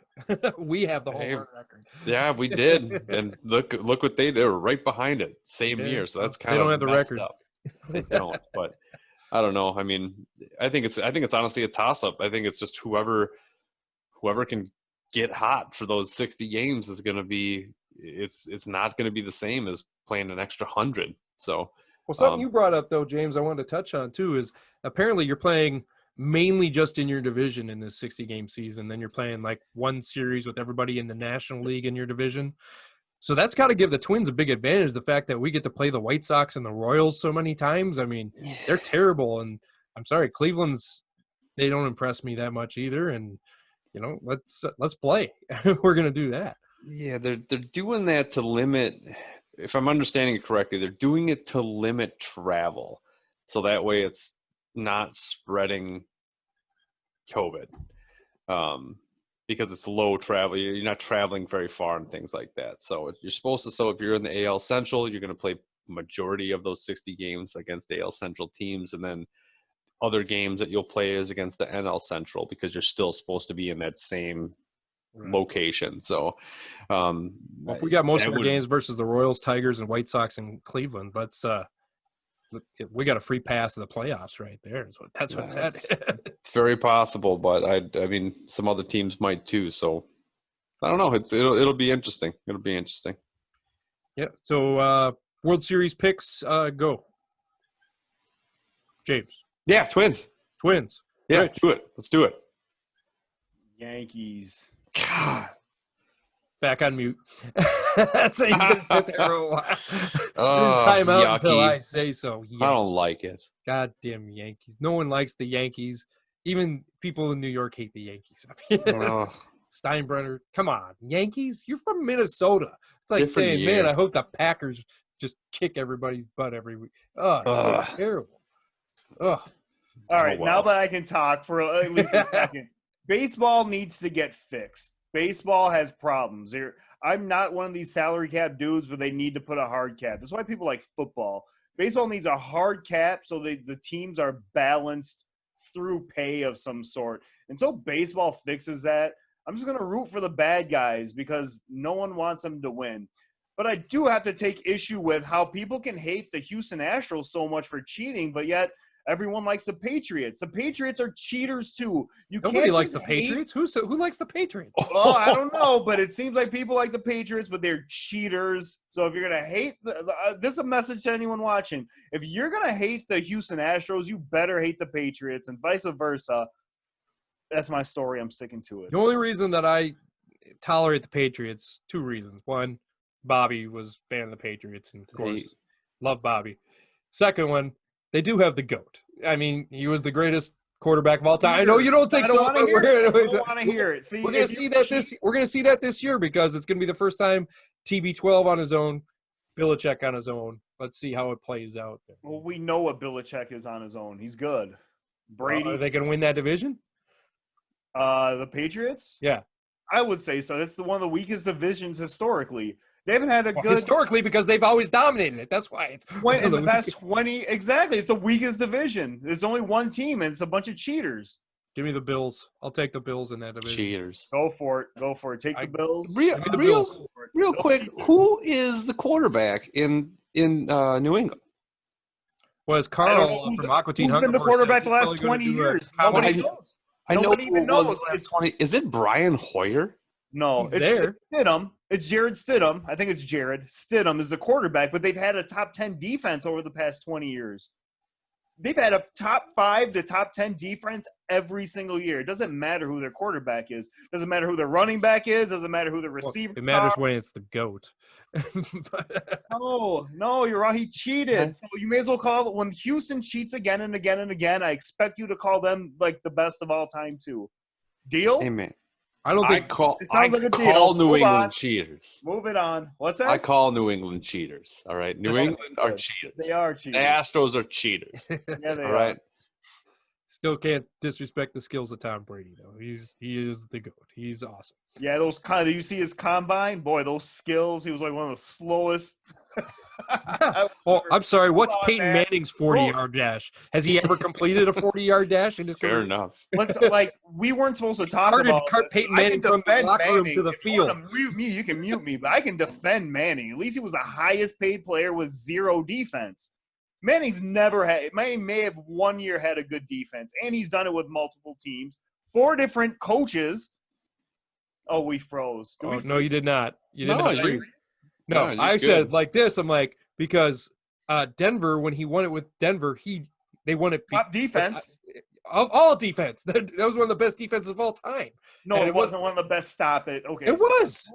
We have the home run record. Yeah, we did. And look what they were right behind it same year. So that's kind of they don't have the record. Up. They don't. But I don't know. I mean, I think it's honestly a toss up. I think it's just whoever can get hot for those 60 games is going to be. It's not going to be the same as playing an extra 100. So. Well, something you brought up though, James, I wanted to touch on too is apparently you're playing mainly just in your division in this 60-game season. Then you're playing like one series with everybody in the National League in your division. So that's got to give the Twins a big advantage, the fact that we get to play the White Sox and the Royals so many times. I mean, they're terrible. And I'm sorry, they don't impress me that much either. And, let's play. We're going to do that. Yeah, they're doing that to limit, if I'm understanding it correctly, they're doing it to limit travel. So that way it's not spreading COVID, because it's low travel. You're not traveling very far and things like that. So you're supposed to. So if you're in the AL Central, you're going to play majority of those 60 games against AL Central teams, and then other games that you'll play is against the NL Central because you're still supposed to be in that same location. So if we got most of our games versus the Royals, Tigers, and White Sox in Cleveland, we got a free pass to the playoffs right there. That's what that is. It's very possible, but I mean, some other teams might too. So I don't know. It'll be interesting. It'll be interesting. Yeah. So World Series picks, go. James. Yeah, Twins. Yeah, Rich. do it. Let's do it. Yankees. God. Back on mute. That's how he's going to sit there for a while. Time out yucky. until I say so. I don't like it. Goddamn Yankees. No one likes the Yankees. Even people in New York hate the Yankees. I mean, Steinbrenner, come on. Yankees? You're from Minnesota. It's like Different saying, year. man, I hope the Packers just kick everybody's butt every week. Oh, it's so terrible. Ugh. All right, wow. now that I can talk for at least a second, baseball needs to get fixed. Baseball has problems. I'm not one of these salary cap dudes, but they need to put a hard cap. That's why people like football. Baseball needs a hard cap so the teams are balanced through pay of some sort. Until baseball fixes that, I'm just going to root for the bad guys because no one wants them to win. But I do have to take issue with how people can hate the Houston Astros so much for cheating, but yet – everyone likes the Patriots. The Patriots are cheaters too. Nobody likes the Patriots. Who likes the Patriots? Well, I don't know, but it seems like people like the Patriots, but they're cheaters. So if you're gonna hate this is a message to anyone watching. If you're gonna hate the Houston Astros, you better hate the Patriots, and vice versa. That's my story. I'm sticking to it. The only reason that I tolerate the Patriots, two reasons. One, Bobby was a fan of the Patriots, and of course, love Bobby. Second one, they do have the GOAT. I mean, he was the greatest quarterback of all time. I know you don't think so, but we're going to hear it. See, we're going to see that we're going to see that this year because it's going to be the first time TB12 on his own, Belichick on his own. Let's see how it plays out. Well, we know what Belichick is on his own. He's good. Brady. Are they going to win that division? The Patriots? Yeah. I would say so. That's one of the weakest divisions historically. They haven't had a good historically because they've always dominated it. That's why it's in the past 20 exactly. It's the weakest division. There's only one team and it's a bunch of cheaters. Give me the Bills. I'll take the Bills in that division. Cheaters. Go for it. Take the Bills. Real quick. Who is the quarterback in New England? Was Carl from Aqua Teen Who's been the quarterback the last 20 years? Nobody knows. Nobody even knows. Is it Brian Hoyer? No, it's Stidham. It's Jared Stidham. I think it's Jared. Stidham is the quarterback, but they've had a top 10 defense over the past 20 years. they've had a top 5 to top 10 defense every single year. It doesn't matter who their quarterback is. Doesn't matter who their running back is. Doesn't matter who the receiver. It matters when it's the GOAT. No, you're wrong. He cheated. So you may as well call it when Houston cheats again and again and again. I expect you to call them like the best of all time too. Deal? Hey man, I don't think It sounds like a deal. call New Move England on. cheaters. Move it on. What's that? I call New England cheaters. All right, New England are cheaters. They are The cheaters. Astros are cheaters. Yeah, they All are. right. still can't disrespect the skills of Tom Brady though. He is the GOAT. He's awesome. Yeah, those kind of, you see his combine, boy, those skills. He was like one of the slowest. Oh, I'm sorry. What's Come on, Peyton man. Manning's 40-yard dash? Has he ever completed a 40-yard dash in his Fair career? enough. Let's like we weren't supposed to talk Hard to about cart this. Peyton I Manning can from the defend locker room Manning. to the If you wanna field. mute me, you can mute me, but I can defend Manning. At least he was the highest paid player with 0 defense. Manning may have 1 year had a good defense, and he's done it with multiple teams, 4 different coaches. Oh, we froze. Oh, no, you did not. You did No, not you- freeze. No, you're I good. said like this. I'm like, because Denver, when he won it with Denver, they won it Top defense. of all defense. That was one of the best defenses of all time. No, and it it wasn't one of the best. Stop it. Okay. It was.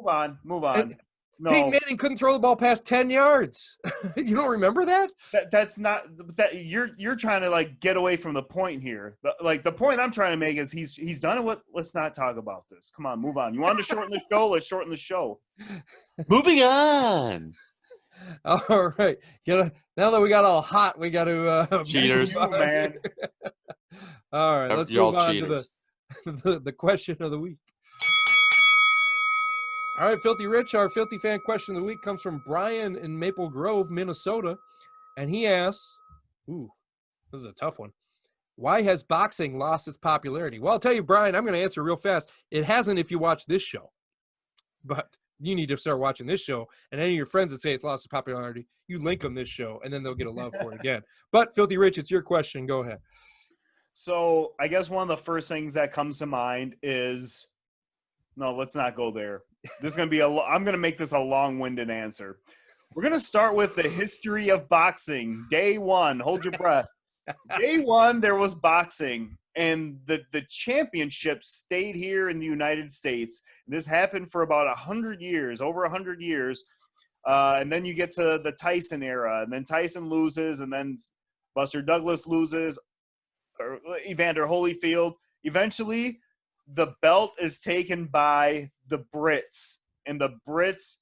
Move on. And No, Peyton Manning couldn't throw the ball past 10 yards. You don't remember that? that's not that you're trying to like get away from the point here. Like the point I'm trying to make is he's done it. Let's not talk about this. Come on, move on. You want to shorten the show? Let's shorten the show. Moving on. All right. Now that we got all hot, we got to Cheaters. move on. Man. All right, let's Y'all move on cheaters. to the question of the week. All right, Filthy Rich, our Filthy Fan question of the week comes from Brian in Maple Grove, Minnesota. And he asks, ooh, this is a tough one. Why has boxing lost its popularity? Well, I'll tell you, Brian, I'm going to answer real fast. It hasn't if you watch this show. But you need to start watching this show. And any of your friends that say it's lost its popularity, you link them this show, and then they'll get a love for it again. But, Filthy Rich, it's your question. Go ahead. So I guess one of the first things that comes to mind is no, let's not go there. This is going to be I'm going to make this a long-winded answer. We're going to start with the history of boxing. Day 1, hold your breath. Day 1, there was boxing, and the championship stayed here in the United States. This happened for about 100 years, over 100 years. And then you get to the Tyson era, and then Tyson loses, and then Buster Douglas loses, or Evander Holyfield. Eventually, the belt is taken by the Brits, and the Brits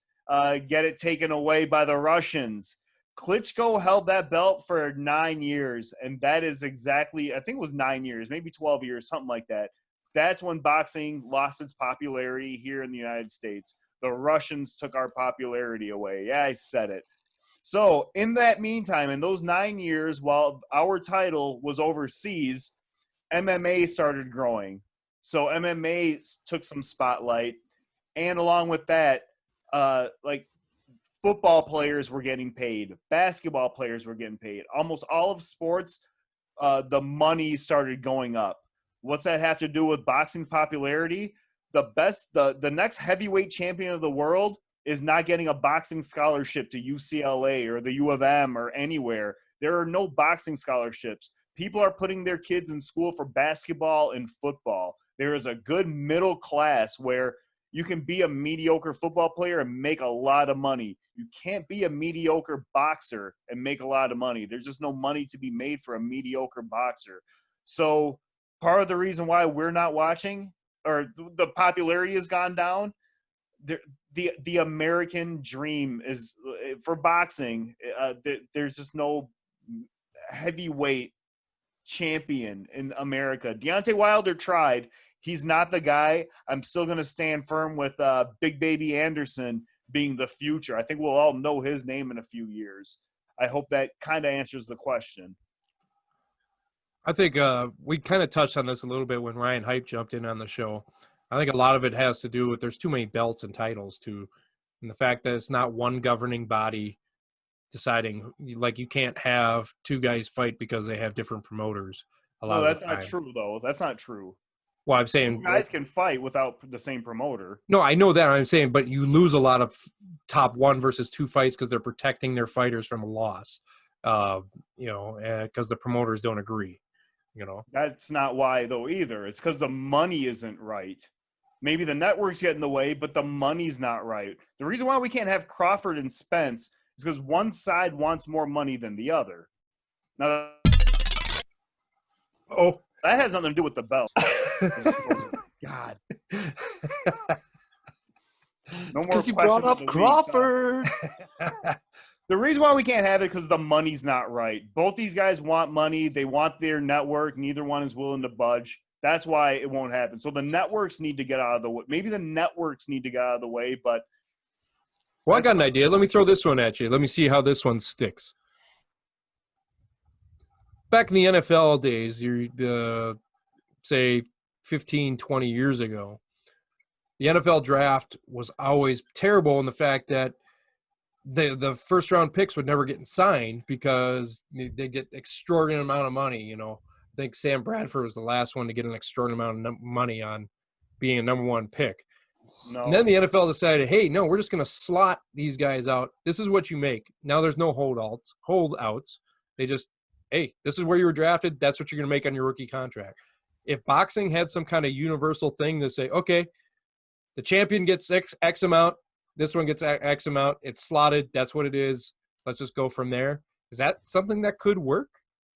get it taken away by the Russians. Klitschko held that belt for 9 years, and that is exactly, I think it was 9 years, maybe 12 years, something like that. That's when boxing lost its popularity here in the United States. The Russians took our popularity away. Yeah, I said it. So in that meantime, in those 9 years, while our title was overseas, MMA started growing. So MMA took some spotlight. And along with that, like football players were getting paid. Basketball players were getting paid. Almost all of sports, the money started going up. What's that have to do with boxing popularity? The next heavyweight champion of the world is not getting a boxing scholarship to UCLA or the U of M or anywhere. There are no boxing scholarships. People are putting their kids in school for basketball and football. There is a good middle class where you can be a mediocre football player and make a lot of money. You can't be a mediocre boxer and make a lot of money. There's just no money to be made for a mediocre boxer. So part of the reason why we're not watching, or the popularity has gone down, the American dream is for boxing. There's just no heavyweight champion in America. Deontay Wilder tried. He's not the guy. I'm still going to stand firm with Big Baby Anderson being the future. I think we'll all know his name in a few years. I hope that kind of answers the question. I think we kind of touched on this a little bit when Ryan Hype jumped in on the show. I think a lot of it has to do with there's too many belts and titles too, and the fact that it's not one governing body deciding, like, you can't have two guys fight because they have different promoters. No, that's not true, though. That's not true. Well, I'm saying guys can fight without the same promoter. No, I know that. I'm saying, but you lose a lot of top 1 versus 2 fights because they're protecting their fighters from a loss. because the promoters don't agree. That's not why, though, either. It's because the money isn't right. Maybe the networks get in the way, but the money's not right. The reason why we can't have Crawford and Spence is because one side wants more money than the other. Now, that has nothing to do with the belt. God. No more Because you brought question of up the Crawford. The reason why we can't have it because the money's not right. Both these guys want money. They want their network. Neither one is willing to budge. That's why it won't happen. So the networks need to get out of the way. Maybe the networks need to get out of the way, but well, I got an idea. Let me throw this one at you. Let me see how this one sticks. Back in the NFL days, say 15, 20 years ago, the NFL draft was always terrible in the fact that the first round picks would never get signed because they get extraordinary amount of money. I think Sam Bradford was the last one to get an extraordinary amount of money on being a number one pick. no. And then the NFL decided, hey, no, we're just going to slot these guys out. This is what you make. Now there's no holdouts. They just, hey, this is where you were drafted. That's what you're going to make on your rookie contract. If boxing had some kind of universal thing to say, okay, the champion gets X amount, this one gets X amount, it's slotted, that's what it is, let's just go from there. Is that something that could work?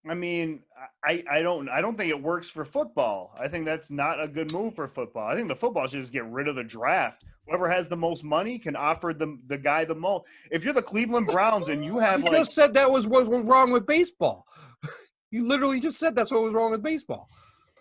I mean, I don't think it works for football. I think that's not a good move for football. I think the football should just get rid of the draft. Whoever has the most money can offer the guy the most. If you're the Cleveland Browns and you have You just said that was what was wrong with baseball. You literally just said that's what was wrong with baseball.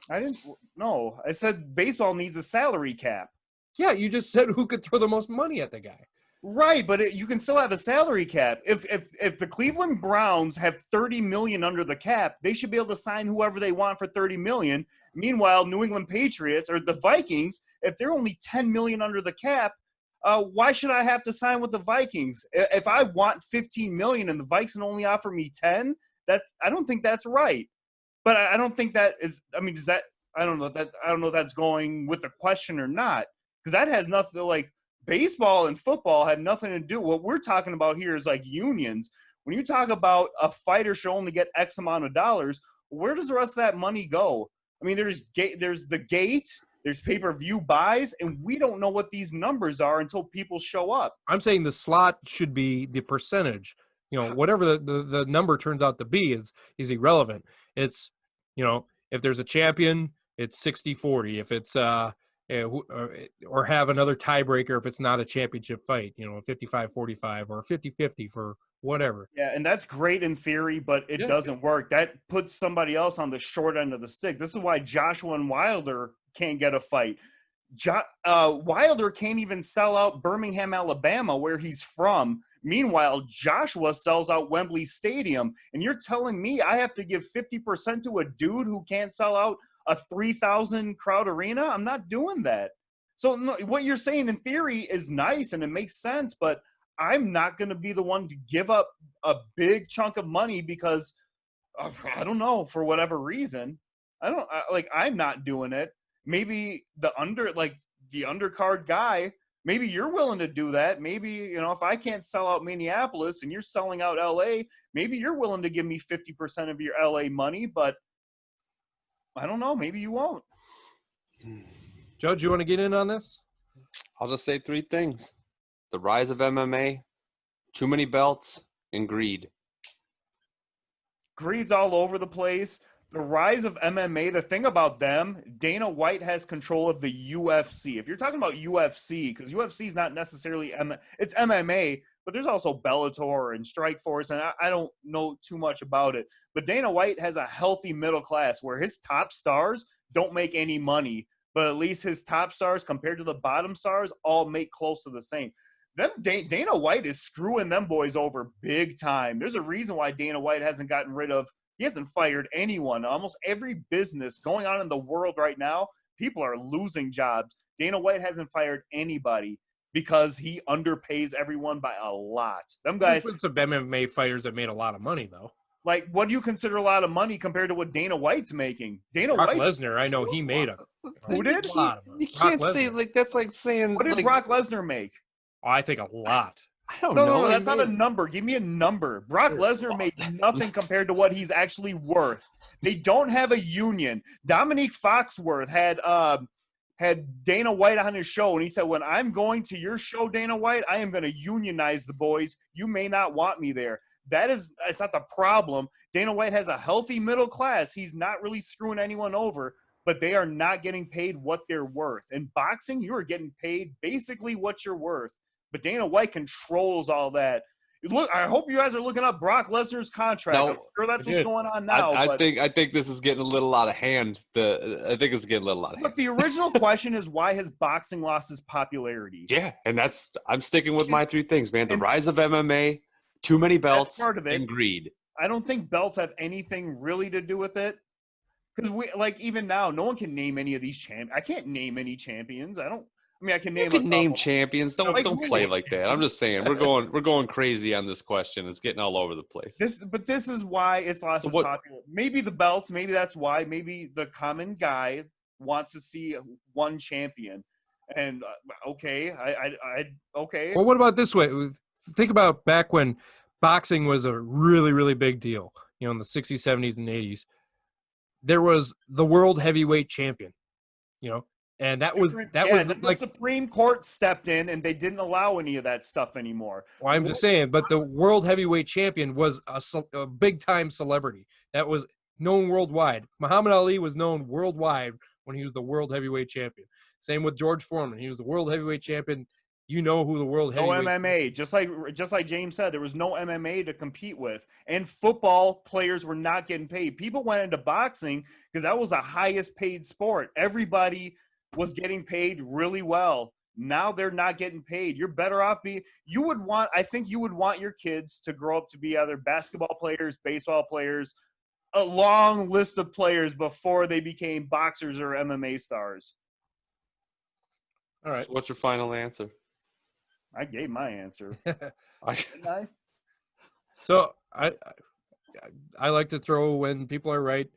I didn't no. I said baseball needs a salary cap. Yeah, you just said who could throw the most money at the guy. Right, but you can still have a salary cap. If the Cleveland Browns have $30 million under the cap, they should be able to sign whoever they want for $30 million. Meanwhile, New England Patriots or the Vikings, if they're only $10 million under the cap, why should I have to sign with the Vikings? If I want $15 million and the Vikings can only offer me 10, I don't think that's right. But I don't think that is. I mean, I don't know if that's going with the question or not, because that has nothing like. Baseball and football have nothing to do. What we're talking about here is like unions. When you talk about a fighter should only get X amount of dollars, where does the rest of that money go? I mean, there's the gate, there's pay-per-view buys, and we don't know what these numbers are until people show up. I'm saying the slot should be the percentage. Whatever the number turns out to be is irrelevant. It's, if there's a champion, it's 60-40. If it's or have another tiebreaker if it's not a championship fight, 55-45 or 50-50 for whatever. Yeah, and that's great in theory, but it doesn't work. That puts somebody else on the short end of the stick. This is why Joshua and Wilder can't get a fight. Wilder can't even sell out Birmingham, Alabama, where he's from. Meanwhile, Joshua sells out Wembley Stadium. And you're telling me I have to give 50% to a dude who can't sell out a 3,000 crowd arena? I'm not doing that. So no, what you're saying in theory is nice and it makes sense, but I'm not going to be the one to give up a big chunk of money because I don't know, for whatever reason. I'm not doing it. Maybe the undercard guy, maybe you're willing to do that. Maybe, if I can't sell out Minneapolis and you're selling out LA, maybe you're willing to give me 50% of your LA money, but I don't know. Maybe you won't. Joe, do you want to get in on this? I'll just say three things. The rise of MMA, too many belts, and greed. Greed's all over the place. The rise of MMA, the thing about them, Dana White has control of the UFC. If you're talking about UFC, because UFC is not necessarily it's MMA, but there's also Bellator and Strikeforce, and I don't know too much about it. But Dana White has a healthy middle class where his top stars don't make any money, but at least his top stars compared to the bottom stars all make close to the same. Dana White is screwing them boys over big time. There's a reason why Dana White hasn't he hasn't fired anyone. Almost every business going on in the world right now, people are losing jobs. Dana White hasn't fired anybody because he underpays everyone by a lot. Them guys. There's some MMA fighters that made a lot of money, though. Like, what do you consider a lot of money compared to what Dana White's making? Brock Lesnar, I know he made Who did? You can't say, that's like saying. What did Brock Lesnar make? Oh, I think a lot. I don't No, know. that's not a number. Give me a number. Brock Lesnar made nothing compared to what he's actually worth. They don't have a union. Dominique Foxworth had Dana White on his show, and he said, when I'm going to your show, Dana White, I am going to unionize the boys. You may not want me there. It's not the problem. Dana White has a healthy middle class. He's not really screwing anyone over, but they are not getting paid what they're worth. In boxing, you are getting paid basically what you're worth. But Dana White controls all that. Look, I hope you guys are looking up Brock Lesnar's contract. No, I'm sure that's what's going on now. I think this is getting a little out of hand. I think it's getting a little out of hand. Look, the original question is, why has boxing lost its popularity? Yeah, and I'm sticking with my 3 things, man. The rise of MMA, too many belts, part of it. And greed. I don't think belts have anything really to do with it. Because even now, no one can name any of these champions. I can't name any champions. I can name. You can name champions. Don't play like that. I'm just saying we're going crazy on this question. It's getting all over the place. This is why it's lost its popular. Maybe the belts. Maybe that's why. Maybe the common guy wants to see one champion. And okay, okay. Well, what about this way? Think about back when boxing was a really, really big deal. In the 60s, 70s, and 80s. There was the world heavyweight champion, and that was the Supreme Court stepped in and they didn't allow any of that stuff anymore. Well, I'm just saying, but the world heavyweight champion was a big time celebrity that was known worldwide. Muhammad Ali was known worldwide when he was the world heavyweight champion. Same with George Foreman. He was the world heavyweight champion. You know who the world heavyweight. No MMA, just like James said, there was no MMA to compete with, and football players were not getting paid. People went into boxing because that was the highest paid sport. Everybody was getting paid really well. Now they're not getting paid. You're better off I think you would want your kids to grow up to be either basketball players, baseball players, a long list of players before they became boxers or MMA stars. All right. So what's your final answer? I gave my answer. So I like to throw when people are right.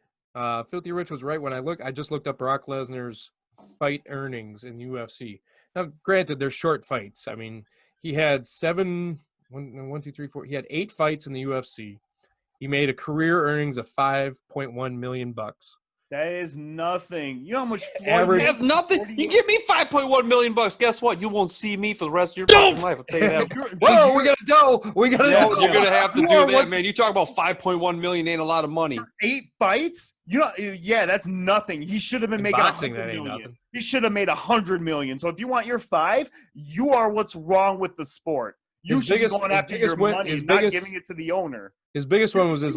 Filthy Rich was right when I just looked up Brock Lesnar's fight earnings in UFC. Now, granted, they're short fights. I mean, he had 8 fights in the UFC. He made a career earnings of $5.1 million. That is nothing. You know how much average? That's nothing. You give me $5.1 million. Guess what? You won't see me for the rest of your fucking life. I'll tell you that. Whoa, we gotta go. We gotta go. You're gonna have to do that, man. You talk about $5.1 million ain't a lot of money. 8 fights? That's nothing. He should have been making boxing, $100 that ain't million. nothing. He should have made $100 million. So if you want your 5, you are what's wrong with the sport. You should be going after your money, not giving it to the owner. His biggest one was his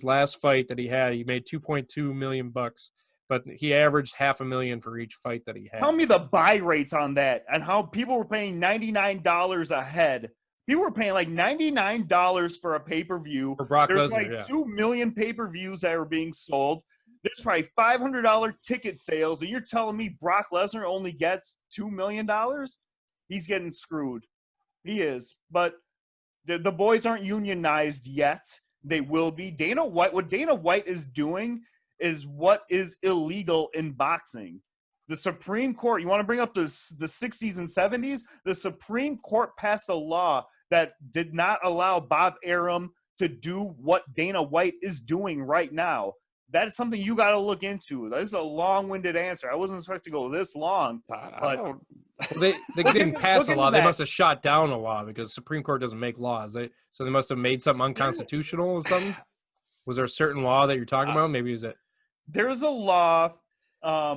last fight that he had. He made $2.2 million, but he averaged $500,000 for each fight that he had. Tell me the buy rates on that and how people were paying $99 a head. People were paying like $99 for a pay-per-view. For Brock There's Lesnar, 2 million pay-per-views that were being sold. There's probably $500 ticket sales, and you're telling me Brock Lesnar only gets $2 million? He's getting screwed. He is. But the boys aren't unionized yet. They will be. What Dana White is doing is what is illegal in boxing. The Supreme Court, you want to bring up the 60s and 70s? The Supreme Court passed a law that did not allow Bob Arum to do what Dana White is doing right now. That's something you got to look into. This is a long-winded answer. I wasn't expecting to go this long. But they didn't pass a law. They must have shot down a law because the Supreme Court doesn't make laws. So they must have made something unconstitutional or something. Was there a certain law that you're talking about? Maybe is it? There's a law. I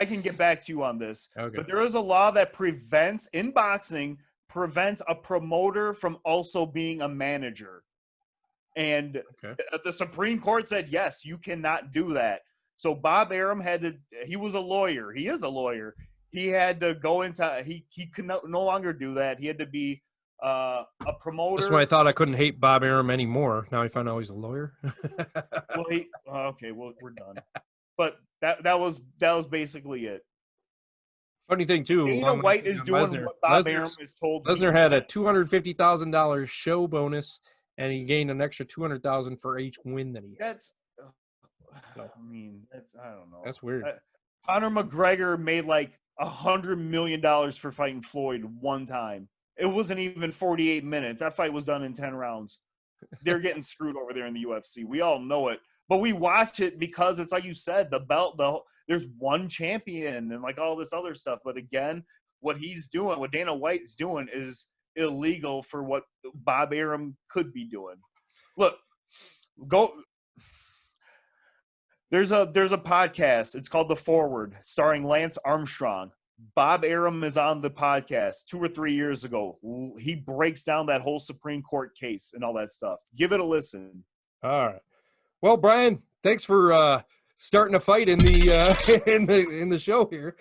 can get back to you on this. Okay. But there is a law that prevents a promoter from also being a manager. And the Supreme Court said, yes, you cannot do that. So Bob Arum he was a lawyer. He is a lawyer. He had to go into, he could no longer do that. He had to be a promoter. That's why I thought I couldn't hate Bob Arum anymore. Now I find out he's a lawyer. We're done. But that was basically it. Funny thing too, Dana White is doing what Bob Arum is told. Lesnar had a $250,000 show bonus, and he gained an extra $200,000 for each win that he had. I don't know. That's weird. Conor McGregor made like $100 million for fighting Floyd one time. It wasn't even 48 minutes. That fight was done in 10 rounds. They're getting screwed over there in the UFC. We all know it. But we watch it because it's like you said, the belt, there's one champion and like all this other stuff. But again, what he's doing, what Dana White's doing is illegal for what Bob Arum could be doing. Look, there's a podcast. It's called The Forward, starring Lance Armstrong. Bob Arum is on the podcast 2 or 3 years ago. He breaks down that whole Supreme Court case and all that stuff. Give it a listen. All right. Well, Brian, thanks for starting a fight in the in the show here.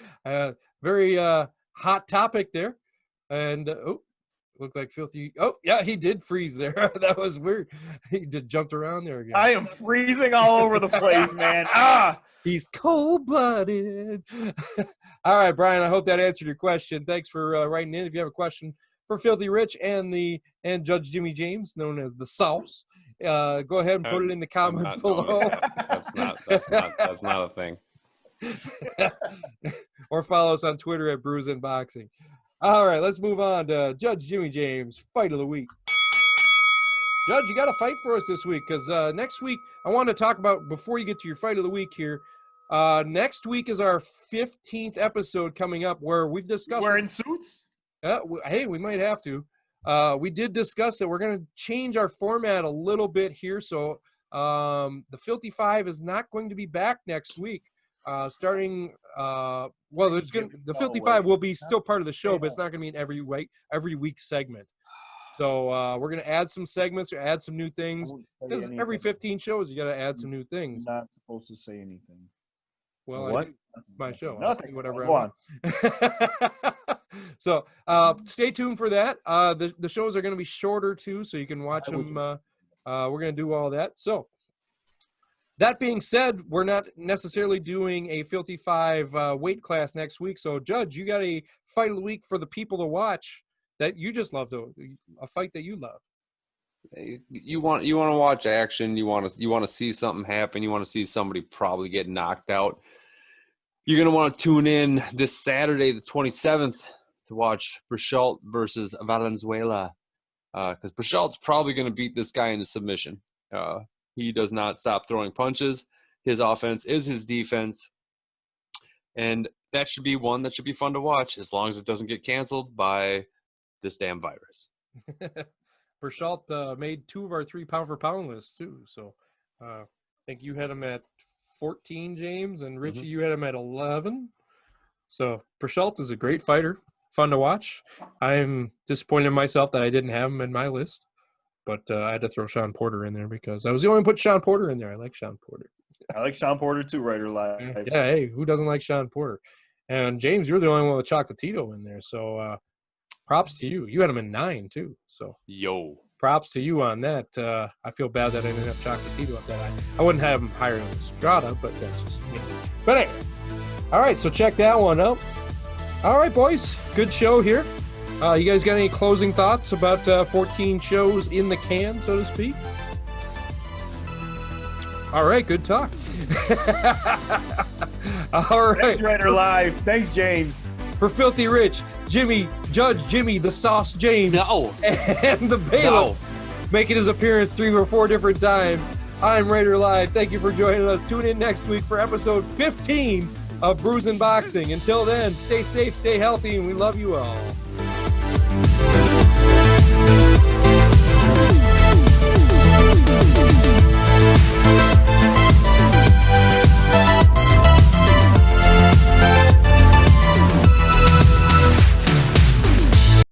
Very hot topic there, and looked like Filthy. Oh, yeah, he did freeze there. That was weird. He just jumped around there again. I am freezing all over the place, man. He's cold-blooded. All right, Brian, I hope that answered your question. Thanks for writing in. If you have a question for Filthy Rich and Judge Jimmy James, known as the Sauce, go ahead and put it in the comments below. That's not a thing. Or follow us on Twitter at Brews&Boxing. All right, let's move on to Judge Jimmy James, Fight of the Week. Judge, you got a fight for us this week because next week I want to talk about, before you get to your Fight of the Week here, next week is our 15th episode coming up where we've discussed. Wearing suits? Hey, we might have to. We did discuss that we're going to change our format a little bit here. So the Filthy Five is not going to be back next week. Starting, the Filthy Five will be still part of the show, but it's not going to be an every week segment. So we're going to add some segments or add some new things. Because every 15 shows, you got to add some new things. You're not supposed to say anything. Well, what? My show. Nothing. Whatever. Go on. So stay tuned for that. The shows are going to be shorter too, so you can watch them. We're going to do all that. So that being said, we're not necessarily doing a Filthy Five weight class next week. So Judge, you got a Fight of the Week for the people to watch that you just love, a fight that you love. You want to watch action. You want to see something happen. You want to see somebody probably get knocked out. You're going to want to tune in this Saturday, the 27th, to watch Berchelt versus Valenzuela. Because Berchelt's probably going to beat this guy into submission. He does not stop throwing punches. His offense is his defense. And that should be one that should be fun to watch as long as it doesn't get canceled by this damn virus. Berchelt made 2 of our 3 pound-for-pound lists, too. So I think you had him at 14, James, and Richie, you had him at 11. So Berchelt is a great fighter, fun to watch. I'm disappointed in myself that I didn't have him in my list, but I had to throw Sean Porter in there because I was the only one who put Sean Porter in there. I like Sean Porter. I like Sean Porter too, Writer Live. Yeah, hey, who doesn't like Sean Porter? And James, you're the only one with Chocolatito in there, so props to you. You had him in 9 too, so props to you on that. I feel bad that I didn't have Chocolatito up that high. I wouldn't have him higher than Estrada, but that's just me. But anyway, all right, so check that one out. All right, boys, good show here. You guys got any closing thoughts about 14 shows in the can, so to speak? All right, good talk. All right. Thanks, Writer Live. Thanks, James. For Filthy Rich, Jimmy, Judge Jimmy, the Sauce James, and the Bailiff, making his appearance 3 or 4 different times. I'm Raider Live. Thank you for joining us. Tune in next week for episode 15 of Brews&Boxing. Until then, stay safe, stay healthy, and we love you all.